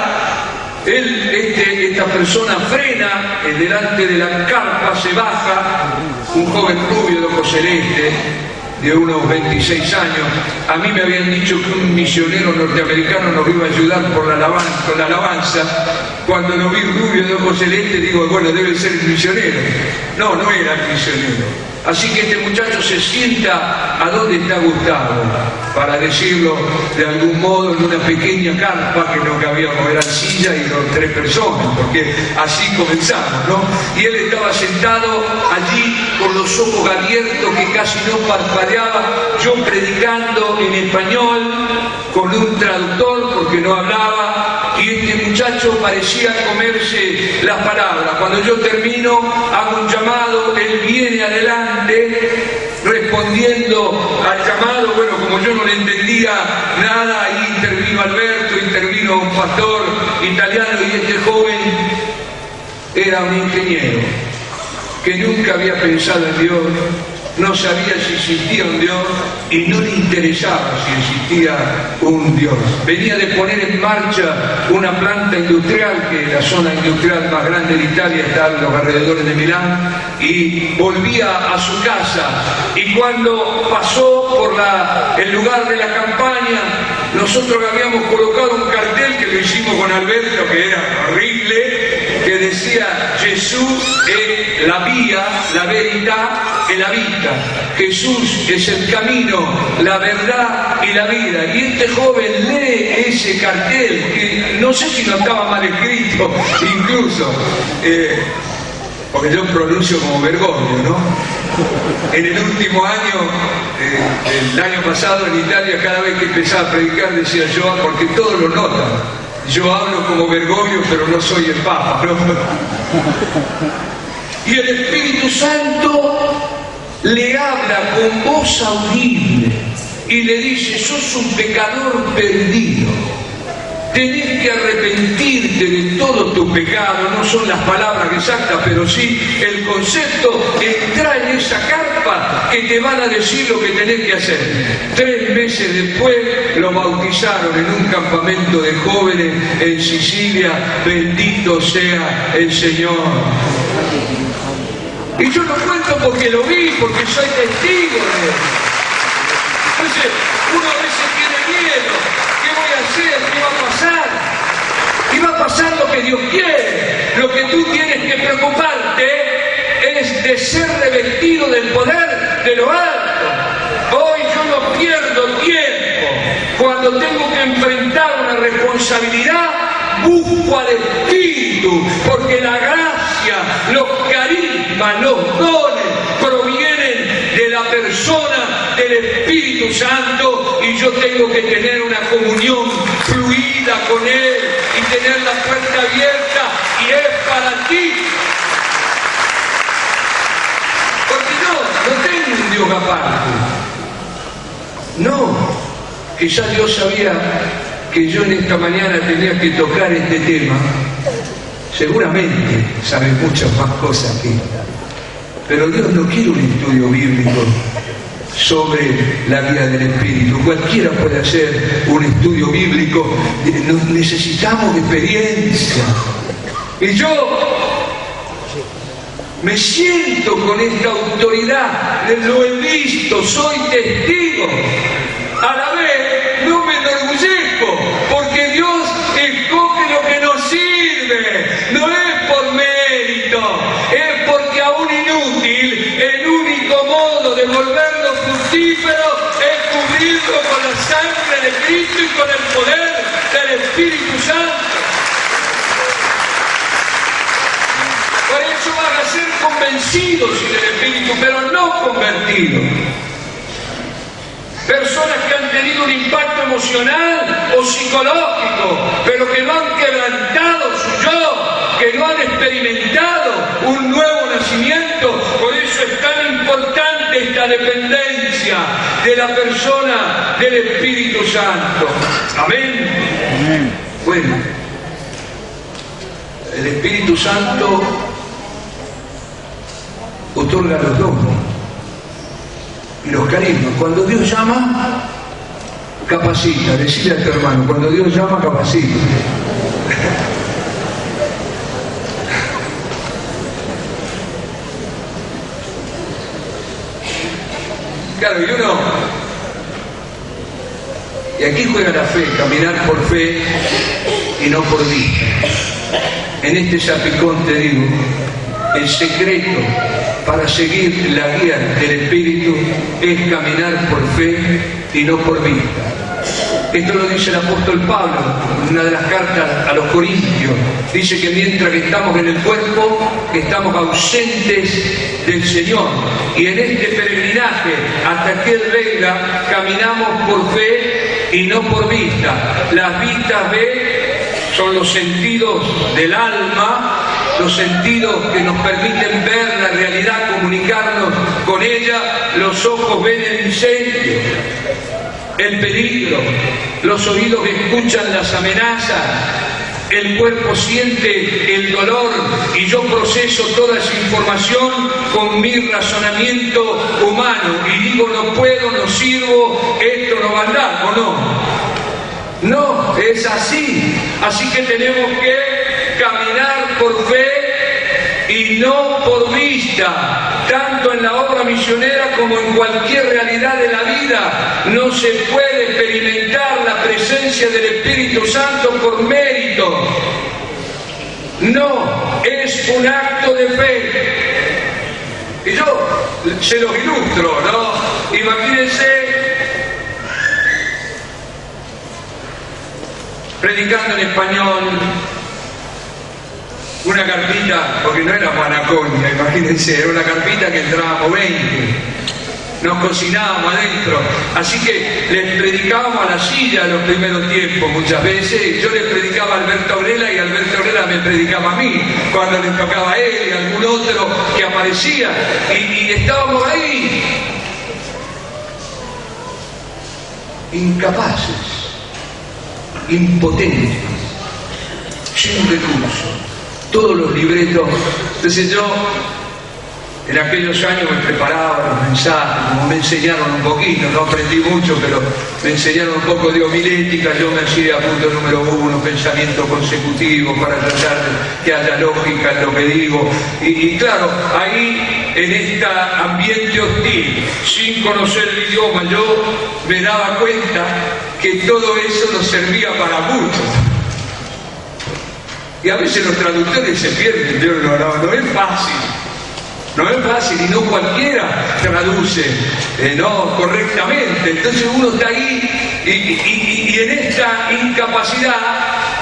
Esta persona frena delante de la carpa, se baja, un joven rubio de ojos celeste, de unos 26 años. A mí me habían dicho que un misionero norteamericano nos iba a ayudar con la alabanza. Cuando lo vi rubio de ojos celeste, digo, bueno, debe ser el misionero. No, no era el misionero. Así que este muchacho se sienta a donde está Gustavo, para decirlo de algún modo, en una pequeña carpa que no cabíamos, eran sillas y 3 personas, porque así comenzamos, ¿no? Y él estaba sentado allí con los ojos abiertos que casi no parpadeaba, yo predicando en español con un traductor porque no hablaba, y este muchacho parecía comerse las palabras. Cuando yo termino, hago un llamado, él viene adelante respondiendo al llamado. Bueno, como yo no le entendía nada, ahí intervino Alberto, intervino un pastor italiano, y este joven era un ingeniero que nunca había pensado en Dios, no sabía si existía un Dios y no le interesaba si existía un Dios. Venía de poner en marcha una planta industrial, que la zona industrial más grande de Italia está en los alrededores de Milán, y volvía a su casa. Y cuando pasó por el lugar de la campaña, nosotros habíamos colocado un cartel que lo hicimos con Alberto, que era horrible, que decía: Jesús es la vía, la verità e la vita. Jesús es el camino, la verdad y la vida. Y este joven lee ese cartel, que no sé si no estaba mal escrito, incluso, porque yo pronuncio como Bergoglio, ¿no? En el último año, el año pasado en Italia, cada vez que empezaba a predicar decía yo, porque todos lo notan. Yo hablo como Bergoglio, pero no soy el Papa, ¿no? Y el Espíritu Santo le habla con voz audible y le dice: sos un pecador perdido, tenés que arrepentirte de todo tu pecado. No son las palabras exactas, pero sí el concepto. Entra en esa carpa que te van a decir lo que tenés que hacer. 3 meses después lo bautizaron en un campamento de jóvenes en Sicilia. Bendito sea el Señor. Y yo lo cuento porque lo vi, porque soy testigo de él. Entonces, uno a veces tiene miedo. ¿Qué voy a hacer? ¿Qué va a pasar? Y va a pasar lo que Dios quiere. Lo que tú tienes que preocuparte es de ser revestido del poder de lo alto. Hoy yo no pierdo tiempo. Cuando tengo que enfrentar una responsabilidad, busco al Espíritu, porque la gracia, los carismas, los dones provienen de la persona del Espíritu Santo, y yo tengo que tener una comunión fluida con Él y tener la puerta abierta, y es para ti. Porque no tengo un Dios aparte. No, que ya Dios sabía que yo en esta mañana tenía que tocar este tema. Seguramente sabe muchas más cosas que esta, pero Dios no quiere un estudio bíblico sobre la vida del Espíritu. Cualquiera puede hacer un estudio bíblico. Necesitamos experiencia. Y yo me siento con esta autoridad, lo he visto, soy testigo. A la vez no me enorgullezco, porque Dios escoge lo que nos sirve. No es por mérito, es porque aún inútil Él de volverlo fructífero es cubrirlo con la sangre de Cristo y con el poder del Espíritu Santo. Por eso van a ser convencidos sin el Espíritu, pero no convertidos. Personas que han tenido un impacto emocional o psicológico, pero que no han quebrantado su yo, que no han experimentado un nuevo nacimiento. Por eso es tan importante esta dependencia de la persona del Espíritu Santo. Amén. Amén. Bueno, el Espíritu Santo otorga los dones y los carismas. Cuando Dios llama, capacita. Decile a tu hermano, cuando Dios llama, capacita. Claro, y aquí juega la fe, caminar por fe y no por vista. En este salpicón te digo, el secreto para seguir la guía del Espíritu es caminar por fe y no por vista. Esto lo dice el apóstol Pablo en una de las cartas a los Corintios. Dice que mientras que estamos en el cuerpo, estamos ausentes del Señor. Y en este peregrinaje, hasta que Él venga, caminamos por fe y no por vista. Las vistas son los sentidos del alma, los sentidos que nos permiten ver la realidad, comunicarnos con ella. Los ojos ven el incendio, el peligro, los oídos escuchan las amenazas, el cuerpo siente el dolor y yo proceso toda esa información con mi razonamiento humano y digo no puedo, no sirvo, esto no va a andar, ¿o no? No, es así. Así que tenemos que caminar por fe y no por vista. Tanto en la obra misionera como en cualquier realidad de la vida no se puede experimentar la presencia del Espíritu Santo por mérito. No, es un acto de fe. Y yo se los ilustro, ¿no? Imagínense predicando en español, una carpita, porque no era Juanaconia, imagínense, era una carpita que entrábamos 20, nos cocinábamos adentro, así que les predicábamos a la silla en los primeros tiempos muchas veces. Yo les predicaba a Alberto Aurela y Alberto Aurela me predicaba a mí, cuando les tocaba a él y a algún otro que aparecía, y estábamos ahí, incapaces, impotentes, sin recursos, todos los libretos. Entonces yo en aquellos años me preparaba los mensajes, como me enseñaron un poquito, no aprendí mucho, pero me enseñaron un poco de homilética. Yo me hacía punto número 1, pensamiento consecutivo, para tratar de que haya lógica en lo que digo. Y claro, ahí en este ambiente hostil, sin conocer el idioma, yo me daba cuenta que todo eso nos servía para mucho. Y a veces los traductores se pierden. No es fácil. No es fácil y no cualquiera traduce correctamente. Entonces uno está ahí y en esta incapacidad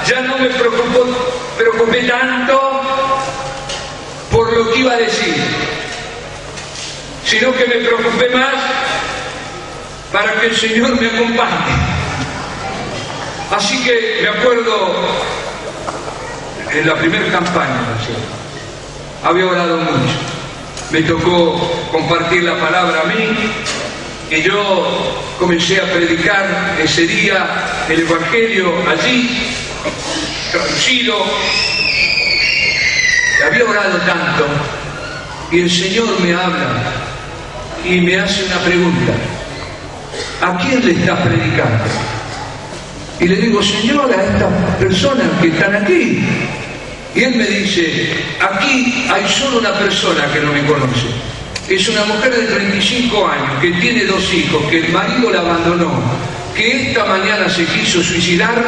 ya no me preocupé tanto por lo que iba a decir, sino que me preocupé más para que el Señor me acompañe. Así que me acuerdo en la primera campaña, había orado mucho. Me tocó compartir la palabra a mí y yo comencé a predicar ese día el Evangelio allí, traducido. Había orado tanto y el Señor me habla y me hace una pregunta: ¿a quién le estás predicando? Y le digo: Señor, a estas personas que están aquí. Y Él me dice: aquí hay solo una persona que no me conoce. Es una mujer de 35 años que tiene 2 hijos, que el marido la abandonó, que esta mañana se quiso suicidar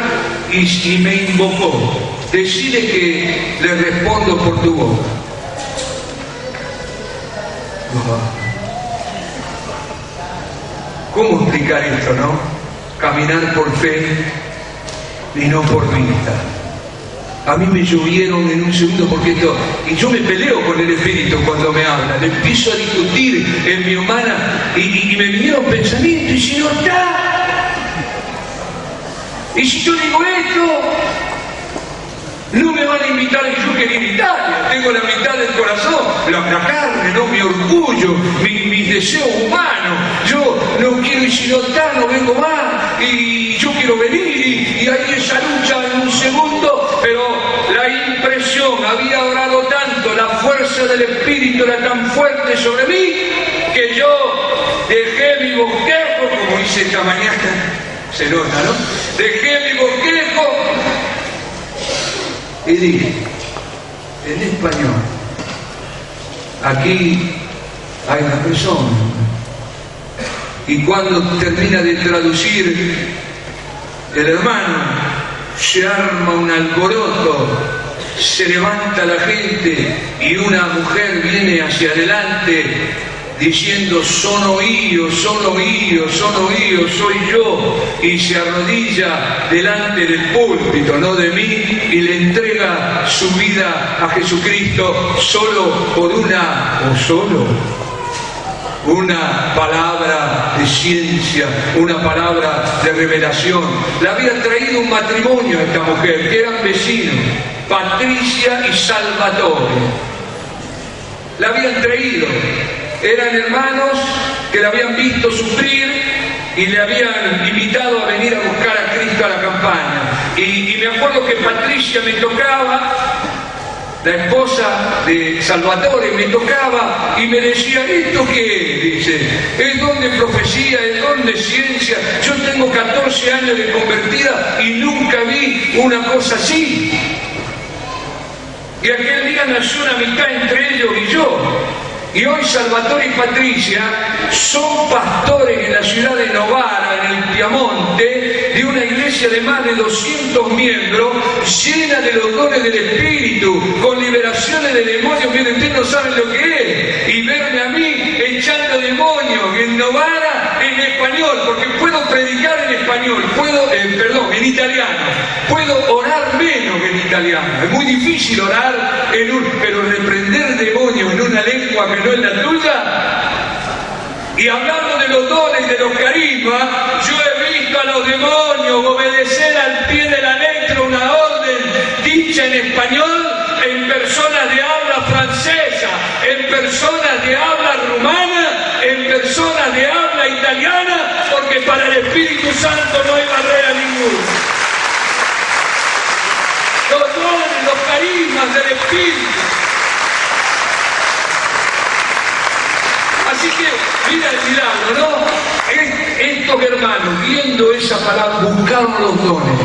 y me invocó. Decide que le respondo por tu boca. ¿Cómo explicar esto, no? Caminar por fe y no por vista. A mí me llovieron en un segundo porque esto, y yo me peleo con el Espíritu cuando me habla, le empiezo a discutir en mi humana y me vinieron pensamientos, y si no está, y si yo digo esto, no me van a invitar, y yo quería invitar, tengo la mitad del corazón, la carne, ¿no? Mi orgullo, mis deseos humanos, yo no quiero, y si no está, no vengo más, y yo quiero venir, y hay esa lucha en un segundo, pero la impresión, había orado tanto, la fuerza del Espíritu era tan fuerte sobre mí, que yo dejé mi bosquejo, como hice esta mañana, se nota, ¿no? Dejé mi bosquejo, y dije, en español, aquí hay una persona, y cuando termina de traducir, el hermano, se arma un alboroto, se levanta la gente y una mujer viene hacia adelante diciendo: son oídos, soy yo, y se arrodilla delante del púlpito, no de mí, y le entrega su vida a Jesucristo solo por una palabra de ciencia, una palabra de revelación. Le había traído un matrimonio a esta mujer, que eran vecinos, Patricia y Salvatore. La habían traído. Eran hermanos que la habían visto sufrir y le habían invitado a venir a buscar a Cristo a la campaña. Y me acuerdo que Patricia me tocaba, la esposa de Salvatore me tocaba y me decía: ¿esto qué es? Dice, ¿es don de profecía? ¿Es don de ciencia? Yo tengo 14 años de convertida y nunca vi una cosa así. Y aquel día nació una amistad entre ellos y yo. Y hoy Salvatore y Patricia son pastores en la ciudad de Novara, en el Piamonte, de una iglesia de más de 200 miembros, llena de los dones del Espíritu, con liberaciones de demonios. Miren, ustedes no saben lo que es. Y verme a mí echando demonios en Novara en español, porque puedo predicar en español, en italiano, puedo orar menos que en italiano. Es muy difícil orar pero reprender demonios en una lengua que no es la tuya. Y hablando de los dones, de los carismas, yo he visto a los demonios obedecer al pie de la letra una orden dicha en español, en personas de habla francesa, en personas de habla rumana, en personas de habla italiana, porque para el Espíritu Santo no hay barrera ninguna. Los dones, los carismas del Espíritu. Así que, mira el milagro, ¿no? Estos hermanos, viendo esa palabra, buscaron los dones.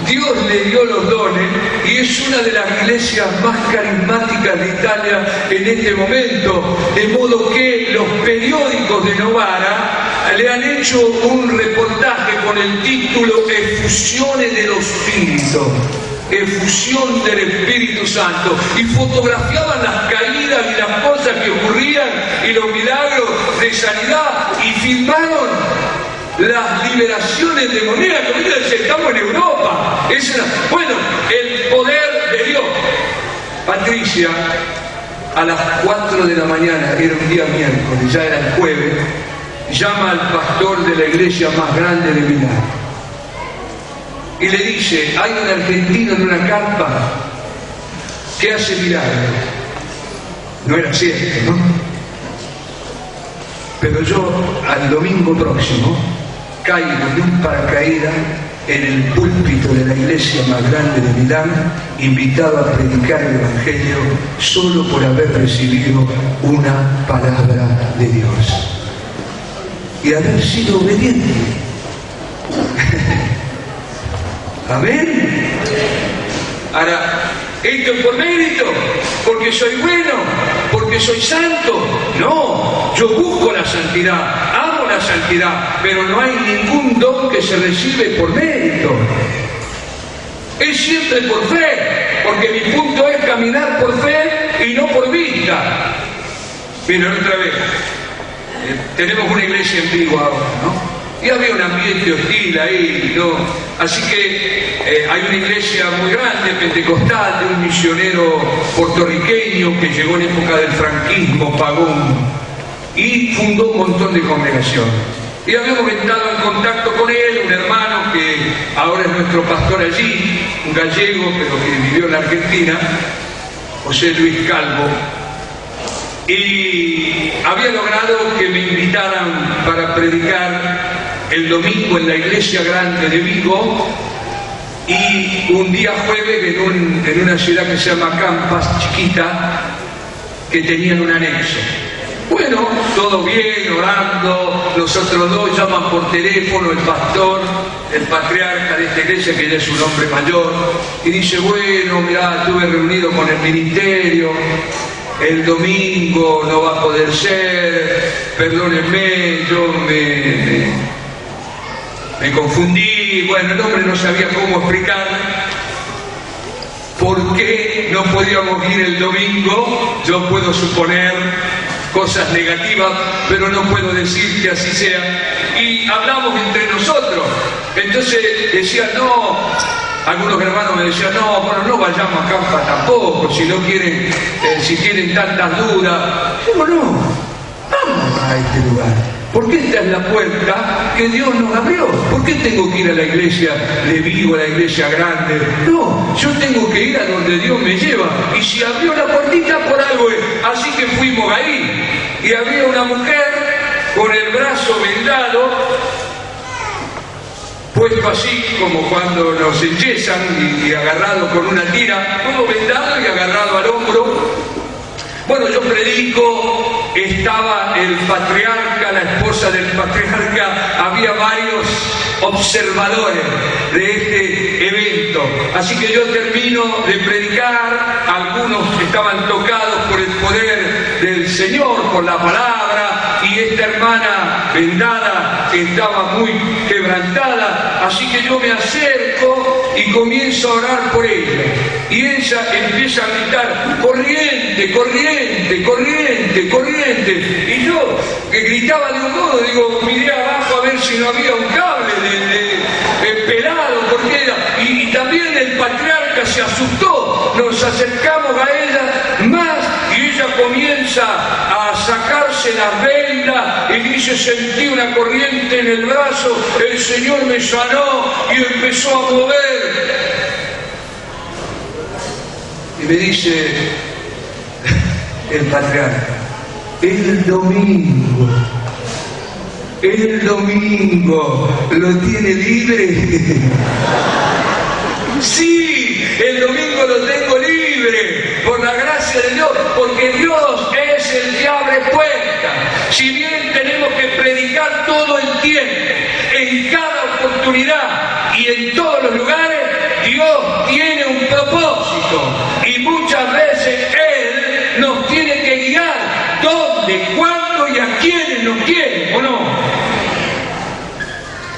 Dios le dio los dones y es una de las iglesias más carismáticas de Italia en este momento. De modo que los periódicos de Novara le han hecho un reportaje con el título Efusione dello Spirito. Efusión del Espíritu Santo, y fotografiaban las caídas y las cosas que ocurrían y los milagros de sanidad, y filmaron las liberaciones demoníacas. Estamos en Europa. Bueno, el poder de Dios. Patricia, a las 4 de la mañana, era un día miércoles, ya era el jueves, llama al pastor de la iglesia más grande de Milán y le dice: hay un argentino en una carpa que hace milagros. No era cierto, ¿no? Pero yo, al domingo próximo, caigo de un paracaídas en el púlpito de la iglesia más grande de Milán, invitado a predicar el Evangelio solo por haber recibido una palabra de Dios y haber sido obediente. Amén. Ahora, ¿esto es por mérito? ¿Porque soy bueno? ¿Porque soy santo? No, yo busco la santidad, amo la santidad, pero no hay ningún don que se recibe por mérito. Es siempre por fe, porque mi punto es caminar por fe y no por vista. Miren, otra vez, tenemos una iglesia en vivo ahora, ¿no? y había un ambiente hostil ahí, ¿no? Así que hay una iglesia muy grande, pentecostal, de un misionero puertorriqueño que llegó en época del franquismo, pagón, y fundó un montón de congregaciones. Y habíamos estado en contacto con él, un hermano que ahora es nuestro pastor allí, un gallego, pero que vivió en la Argentina, José Luis Calvo. Y había logrado que me invitaran para predicar el domingo en la iglesia grande de Vigo y un día jueves en una ciudad que se llama Campas, chiquita, que tenían un anexo. Bueno, todo bien, orando, los otros dos llaman por teléfono, el pastor, el patriarca de esta iglesia, que ya es un hombre mayor, y dice, bueno, mirá, estuve reunido con el ministerio, el domingo no va a poder ser, perdónenme, yo me confundí, bueno, el hombre no sabía cómo explicar por qué no podíamos ir el domingo. Yo puedo suponer cosas negativas, pero no puedo decir que así sea. Y hablamos entre nosotros. Entonces decían, no, algunos hermanos me decían, no, bueno, no vayamos a Campas tampoco, si no quieren, si tienen tantas dudas. Digo, no, vamos a este lugar, porque esta es la puerta que Dios nos abrió. ¿Por qué tengo que ir a la iglesia de Vigo, a la iglesia grande? No, yo tengo que ir a donde Dios me lleva. Y si abrió la puertita, por algo es. Así que fuimos ahí. Y había una mujer con el brazo vendado, puesto así como cuando nos enyesan y agarrado con una tira, todo vendado y agarrado al hombro. Bueno, yo predico, estaba el patriarca, la esposa del patriarca, había varios observadores de este evento. Así que yo termino de predicar, algunos estaban tocados por el poder del Señor, por la palabra, y esta hermana vendada estaba muy quebrantada, así que yo me acerco y comienzo a orar por ella. Y ella empieza a gritar, corriente, corriente, corriente, corriente. Y yo, que gritaba de un modo, digo, miré abajo a ver si no había un cable de pelado, porque era. Y también el patriarca se asustó. Nos acercamos a ella más y ella comienza a sacarse las vendas y dice, sentí una corriente en el brazo, el Señor me sanó y empezó a mover. Y me dice el patriarca, el domingo lo tiene libre. Sí, el domingo lo tengo libre, por la gracia de Dios, porque Dios es el que abre puertas. Si bien tenemos que predicar todo el tiempo, en cada oportunidad y en todos los lugares, Dios tiene un propósito y muchas veces Él nos tiene que guiar dónde, cuándo y a quiénes nos quiere, ¿o no?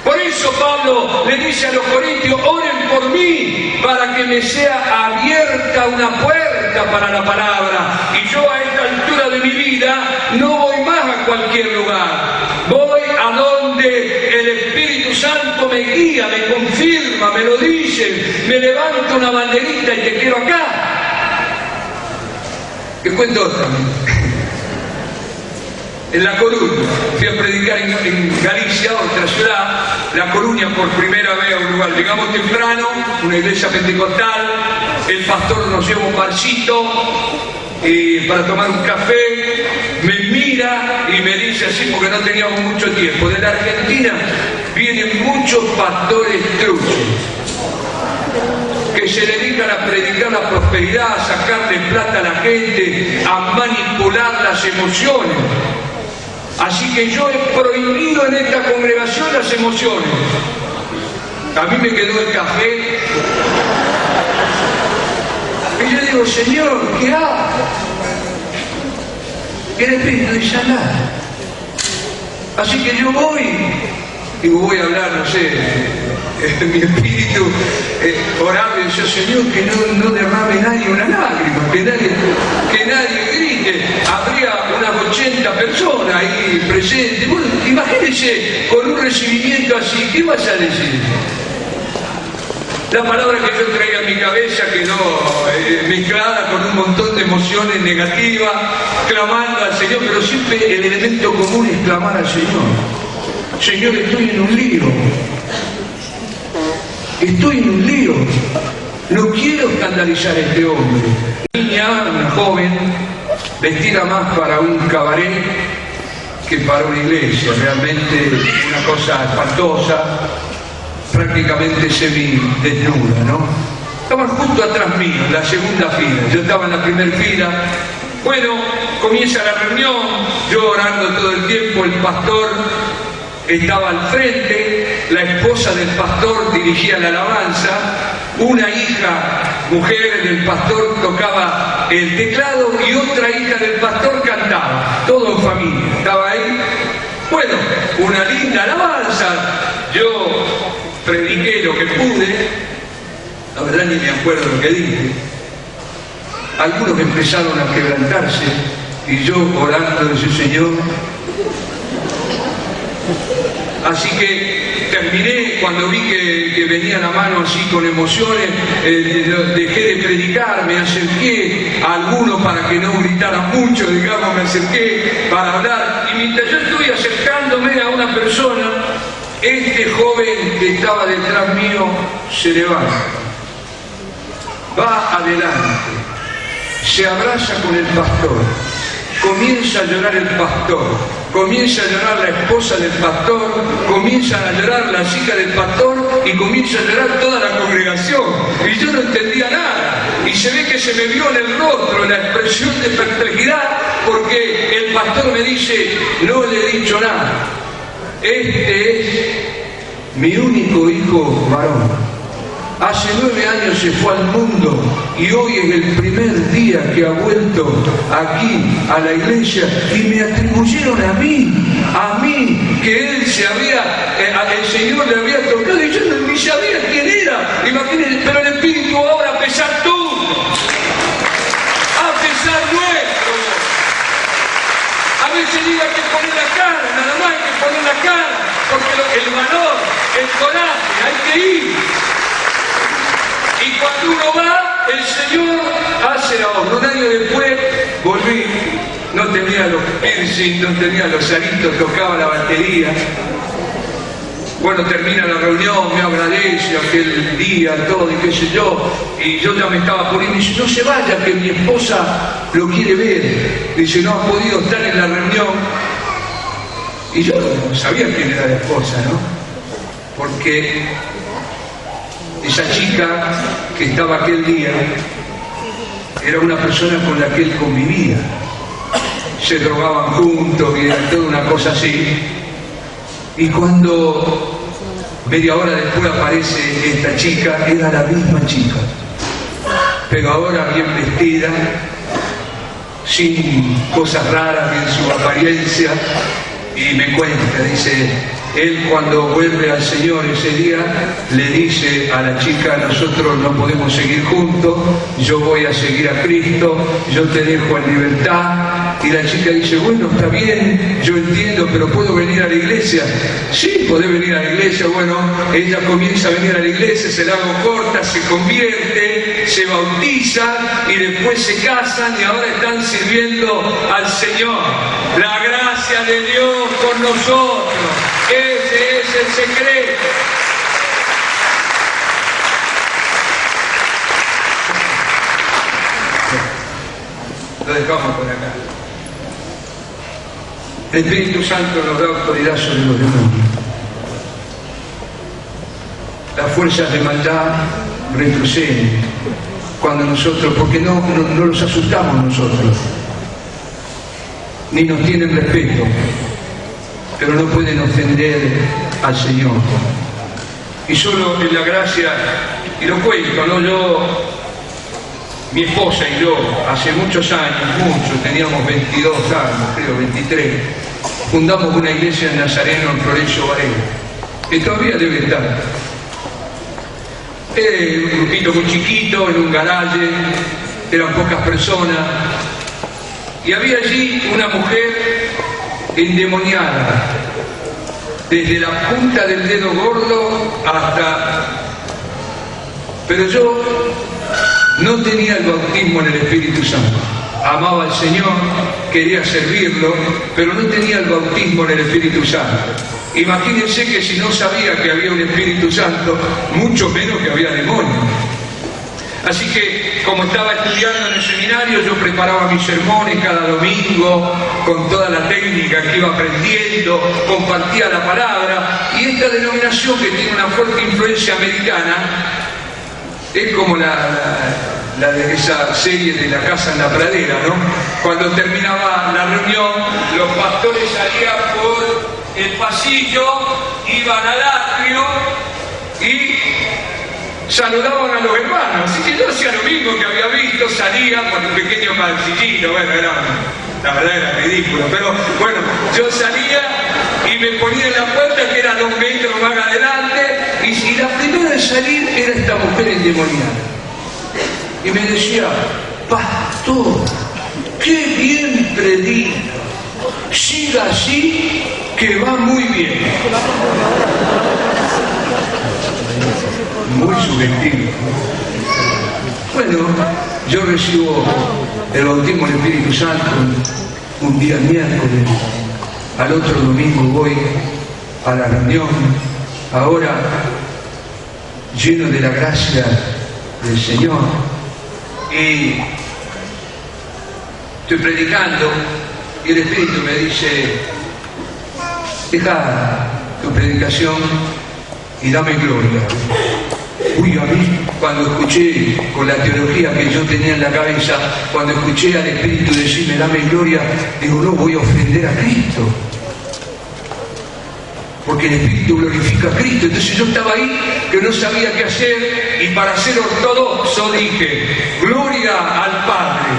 Por eso Pablo le dice a los corintios, oren por mí para que me sea abierta una puerta para la palabra. Y yo a esta altura de mi vida no voy más a cualquier lugar. Voy a donde el Espíritu Santo me guía, me confirma, me lo dice, me levanta una banderita y te quiero acá. Te cuento otra. En La Coruña, fui a predicar en Galicia, otra ciudad, La Coruña, por primera vez a un lugar. Llegamos temprano, una iglesia pentecostal, el pastor nos lleva un barcito para tomar un café, me mira y me dice así, porque no teníamos mucho tiempo, de la Argentina vienen muchos pastores truchos que se dedican a predicar la prosperidad, a sacarle plata a la gente, a manipular las emociones. Así que yo he prohibido en esta congregación las emociones. A mí me quedó el café. Y yo digo, Señor, ¿qué hago? Y el Espíritu dice, anda. Así que yo voy. Digo, voy a hablar, no sé, mi espíritu oraba y decía, Señor, que no derrame nadie una lágrima, que nadie grite. Habría unas 80 personas ahí presentes. Bueno, imagínense con un recibimiento momento así, ¿qué vas a decir? La palabra que yo traía en mi cabeza quedó mezclada con un montón de emociones negativas, clamando al Señor, pero siempre el elemento común es clamar al Señor. Señor, estoy en un lío. Estoy en un lío. No quiero escandalizar a este hombre. Niña, una joven, vestida más para un cabaret que para una iglesia, realmente una cosa espantosa, prácticamente semi-desnuda, ¿no? Estaban justo atrás mío, en la segunda fila, yo estaba en la primera fila. Bueno, comienza la reunión, yo orando todo el tiempo, el pastor estaba al frente, la esposa del pastor dirigía la alabanza, una hija, mujer del pastor, tocaba el teclado y otra hija del pastor cantaba, todo en familia, estaba ahí. Bueno, una linda alabanza, yo prediqué lo que pude, la verdad ni me acuerdo lo que dije. Algunos empezaron a quebrantarse y yo orando decía, Señor. Así que terminé, cuando vi que venía la mano así con emociones, dejé de predicar, me acerqué a alguno para que no gritaran mucho, digamos, me acerqué para hablar. Y mientras yo estuve acercándome a una persona, este joven que estaba detrás mío se levanta, va adelante, se abraza con el pastor, comienza a llorar el pastor, comienza a llorar la esposa del pastor, comienzan a llorar las hijas del pastor y comienza a llorar toda la congregación. Y yo no entendía nada. Y se ve que se me vio en el rostro la expresión de perplejidad porque el pastor me dice, no le he dicho nada. Este es mi único hijo varón. Hace 9 años se fue al mundo y hoy es el primer día que ha vuelto aquí a la iglesia y me atribuyeron a mí, que él se había, el Señor le había tocado y yo ni sabía quién era. Imagínense, pero el Espíritu ahora a pesar tuyo, a pesar nuestro. A veces digo hay que poner la cara, nada más hay que poner la cara, porque el valor, el coraje, hay que ir. Y cuando uno va, el Señor hace la obra. Un año después volví, no tenía los piercing, no tenía los aritos, tocaba la batería. Bueno, termina la reunión, me agradece aquel día, todo, y qué sé yo. Y yo ya me estaba poniendo, y dice, no se vaya, que mi esposa lo quiere ver. Dice, no ha podido estar en la reunión. Y yo no sabía quién era la esposa, ¿no? Porque esa chica que estaba aquel día era una persona con la que él convivía. Se drogaban juntos y era toda una cosa así. Y cuando media hora después aparece esta chica, era la misma chica, pero ahora bien vestida, sin cosas raras en su apariencia, y me cuenta, dice, él cuando vuelve al Señor ese día, le dice a la chica, nosotros no podemos seguir juntos, yo voy a seguir a Cristo, yo te dejo en libertad. Y la chica dice, bueno, está bien, yo entiendo, pero ¿puedo venir a la iglesia? Sí, podés venir a la iglesia. Bueno, ella comienza a venir a la iglesia, se la hago corta, se convierte, se bautiza y después se casan y ahora están sirviendo al Señor. La gracia de Dios con nosotros. Ese es el secreto. Lo dejamos por acá. El Espíritu Santo nos da autoridad sobre los demonios. Las fuerzas de maldad retroceden cuando nosotros, porque no los asustamos nosotros, ni nos tienen respeto, pero no pueden ofender al Señor. Y solo en la gracia, y lo cuento, ¿no? Mi esposa y yo, hace muchos años, teníamos 22 años, creo, 23, fundamos una iglesia en Nazareno, en Florencio Varela, que todavía debe estar. Un grupito muy chiquito, en un garaje, eran pocas personas, y había allí una mujer endemoniada, desde la punta del dedo gordo hasta... Pero yo no tenía el bautismo en el Espíritu Santo. Amaba al Señor, quería servirlo, pero no tenía el bautismo en el Espíritu Santo. Imagínense que si no sabía que había un Espíritu Santo, mucho menos que había demonios. Así que, como estaba estudiando en el seminario, yo preparaba mis sermones cada domingo con toda la técnica que iba aprendiendo, compartía la palabra, y esta denominación, que tiene una fuerte influencia americana, es como la de esa serie de La Casa en la Pradera, ¿no? Cuando terminaba la reunión, los pastores salían por el pasillo, iban al atrio y saludaban a los hermanos. Así que yo hacía lo mismo que había visto, salía con un pequeño calcillito, bueno, la verdad era ridículo, pero bueno, yo salía y me ponía en la puerta, que era 2 metros más adelante, y la primera en salir era esta mujer endemoniada. Y me decía: pastor, qué bien predica, siga así, que va muy bien. Muy subjetivo. Bueno, yo recibo el bautismo del Espíritu Santo un día miércoles, al otro domingo voy a la reunión, ahora lleno de la gracia del Señor, y estoy predicando y el Espíritu me dice: deja tu predicación y dame gloria. Uy, a mí, cuando escuché, con la teología que yo tenía en la cabeza, cuando escuché al Espíritu decirme dame gloria, digo, no voy a ofender a Cristo, porque el Espíritu glorifica a Cristo. Entonces yo estaba ahí que no sabía qué hacer, y para ser ortodoxo dije: gloria al Padre,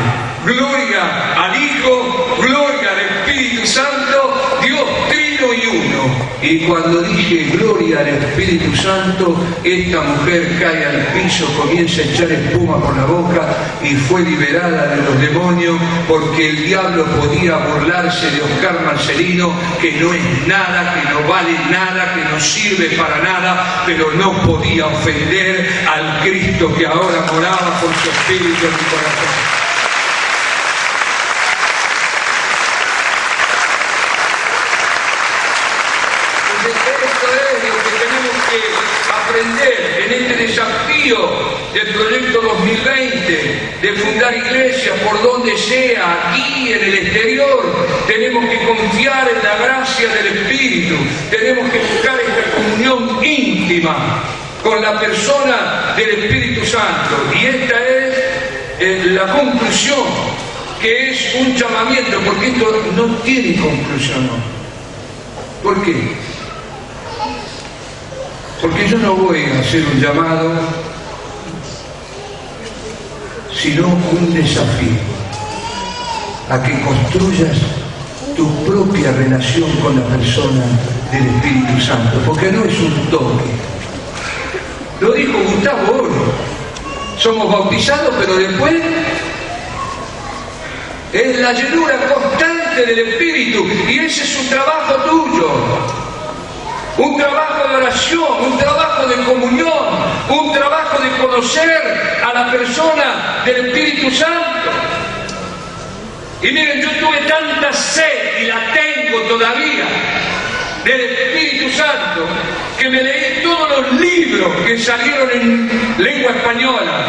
gloria al Hijo, gloria al Espíritu Santo, Dios trino y uno. Y cuando dije gloria al Espíritu Santo, esta mujer cae al piso, comienza a echar espuma por la boca y fue liberada de los demonios, porque el diablo podía burlarse de Oscar Marcelino, que no es nada, que no vale nada, que no sirve para nada, pero no podía ofender al Cristo que ahora moraba con su Espíritu en mi corazón. Aprender en este desafío del proyecto 2020 de fundar iglesias por donde sea, aquí en el exterior. Tenemos que confiar en la gracia del Espíritu, tenemos que buscar esta comunión íntima con la persona del Espíritu Santo, y esta es la conclusión, que es un llamamiento, porque esto no tiene conclusión. ¿Por qué? Porque yo no voy a hacer un llamado, sino un desafío a que construyas tu propia relación con la persona del Espíritu Santo, porque no es un toque. Lo dijo Gustavo Oro: somos bautizados, pero después es la llenura constante del Espíritu, y ese es un trabajo tuyo. Un trabajo de oración, un trabajo de comunión, un trabajo de conocer a la persona del Espíritu Santo. Y miren, yo tuve tanta sed, y la tengo todavía, del Espíritu Santo, que me leí todos los libros que salieron en lengua española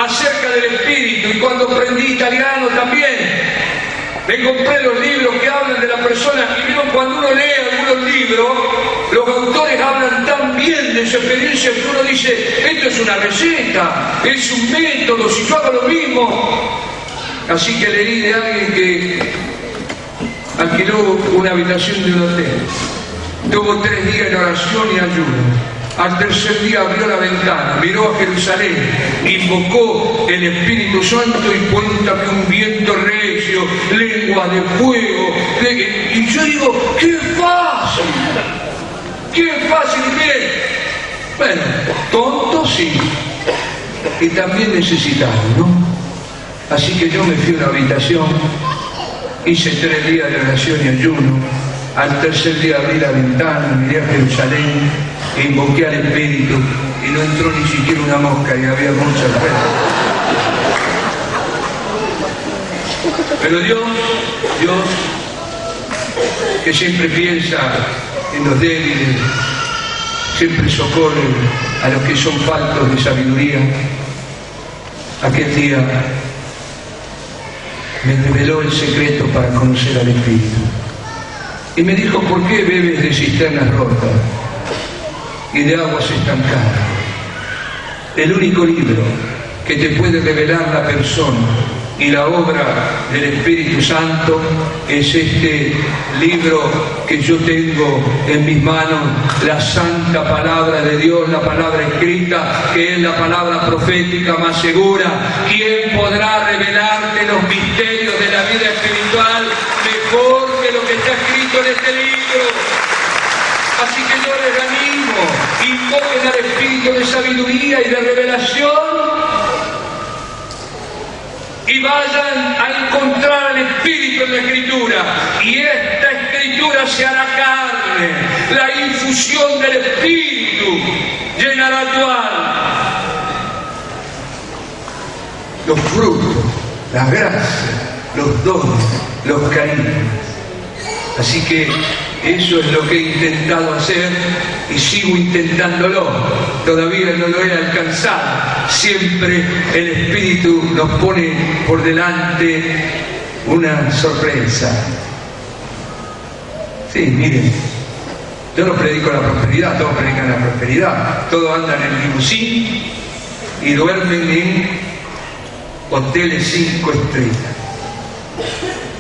acerca del Espíritu, y cuando aprendí italiano también me compré los libros que hablan de la persona. Y miren, cuando uno lee algunos libros, los autores hablan tan bien de su experiencia que uno dice: esto es una receta, es un método, si yo hago lo mismo. Así que leí de alguien que alquiló una habitación de un hotel, tuvo 3 días de oración y ayuno. Al tercer día abrió la ventana, miró a Jerusalén, invocó el Espíritu Santo, y cuéntame un viento recio, lengua de fuego. Y yo digo: ¡qué fácil! ¡Qué fácil! Bien. Bueno, tonto sí, y también necesitado, ¿no? Así que yo me fui a una habitación, hice 3 días de oración y ayuno, Al tercer día abrí la ventana, miré a Jerusalén e invoqué al Espíritu y no entró ni siquiera una mosca y había muchas veces. Pero Dios, que siempre piensa en los débiles, siempre socorre a los que son faltos de sabiduría, aquel día me reveló el secreto para conocer al Espíritu. Y me dijo, ¿por qué bebes de cisternas rotas y de aguas estancadas? El único libro que te puede revelar la persona y la obra del Espíritu Santo es este libro que yo tengo en mis manos, la santa palabra de Dios, la palabra escrita, que es la palabra profética más segura. ¿Quién podrá revelarte los misterios de la vida espiritual mejor que lo que está escrito en este libro? Así que yo les animo, invoquen al Espíritu de sabiduría y de revelación y vayan a encontrar al Espíritu en la Escritura, y esta Escritura se hará carne, la infusión del Espíritu llenará tu alma. Los frutos, las gracias, los dones, los cariños. Así que eso es lo que he intentado hacer y sigo intentándolo. Todavía no lo he alcanzado. Siempre el Espíritu nos pone por delante una sorpresa. Sí, miren, yo no predico la prosperidad, todos predican la prosperidad. Todos andan en limusín y duermen en hoteles 5 estrellas.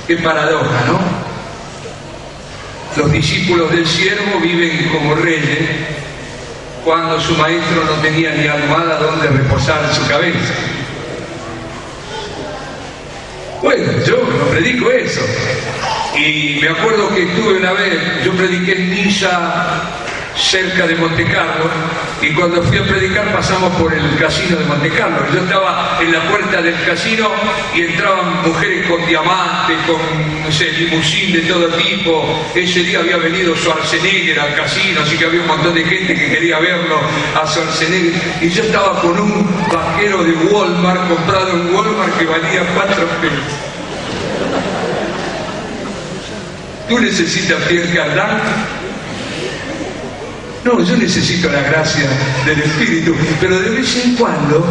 Qué paradoja, ¿no? Los discípulos del siervo viven como reyes cuando su maestro no tenía ni almohada donde reposar su cabeza. Bueno, yo no predico eso. Y me acuerdo que estuve una vez, yo prediqué en Niza, cerca de Monte Carlo, y cuando fui a predicar pasamos por el casino de Monte Carlo. Yo estaba en la puerta del casino y entraban mujeres con diamantes, con, no sé, limusín de todo tipo. Ese día había venido Schwarzenegger al casino, así que había un montón de gente que quería verlo a Schwarzenegger. Y yo estaba con un vaquero de Walmart, comprado en Walmart, que valía 4 pesos. ¿Tú necesitas Pierre Cardin? No, yo necesito la gracia del Espíritu, pero de vez en cuando,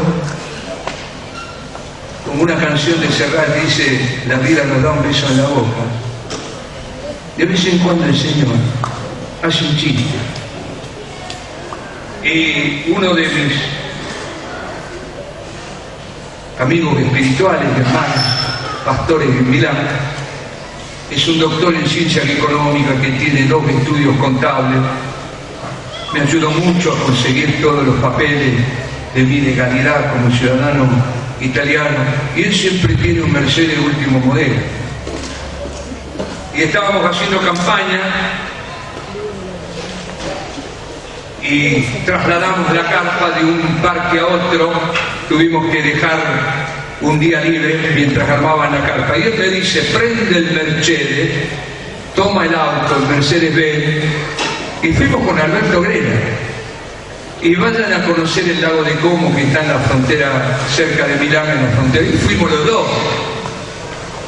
como una canción de Serrat dice, la vida nos da un beso en la boca, de vez en cuando el Señor hace un chiste. Y uno de mis amigos espirituales, hermanos, pastores en Milán, es un doctor en ciencia económica que tiene 2 estudios contables. Me ayudó mucho a conseguir todos los papeles de mi legalidad como ciudadano italiano, y él siempre tiene un Mercedes último modelo. Y estábamos haciendo campaña y trasladamos la carpa de un parque a otro. Tuvimos que dejar un día libre mientras armaban la carpa, y él me dice, prende el Mercedes, toma el auto, el Mercedes-Benz, y fuimos con Alberto Grela. Y vayan a conocer el lago de Como, que está en la frontera, cerca de Milán, en la frontera, y fuimos los dos.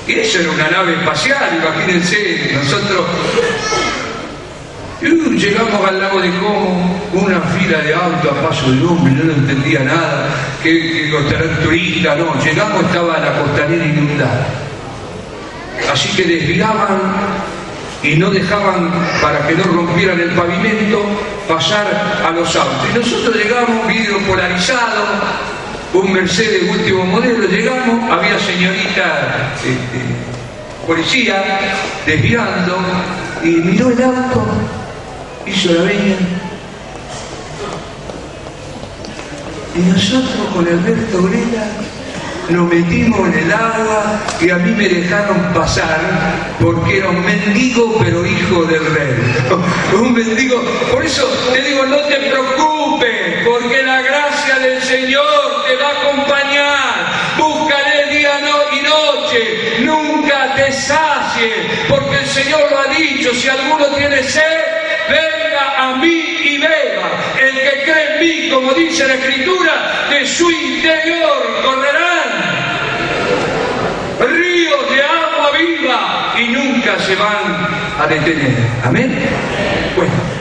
Y eso era una nave espacial, imagínense, nosotros llegamos al lago de Como, una fila de autos a paso de hombre, yo no entendía nada, que costarán turistas, no, llegamos, estaba la costanera inundada. Así que desviaban y no dejaban, para que no rompieran el pavimento, pasar a los autos. Y nosotros llegamos, vidrio polarizado, un Mercedes último modelo, llegamos, había señorita policía desviando, y miró el auto, hizo la veña, y nosotros con Alberto Grela nos metimos en el agua y a mí me dejaron pasar porque era un mendigo pero hijo del rey. Un mendigo. Por eso te digo, no te preocupes, porque la gracia del Señor te va a acompañar. Búscale día y noche, nunca te sacie, porque el Señor lo ha dicho, si alguno tiene sed, venga a mí y beba. El que cree en mí, como dice la Escritura, de su interior correrán ríos de agua viva y nunca se van a detener. Amén. Bueno.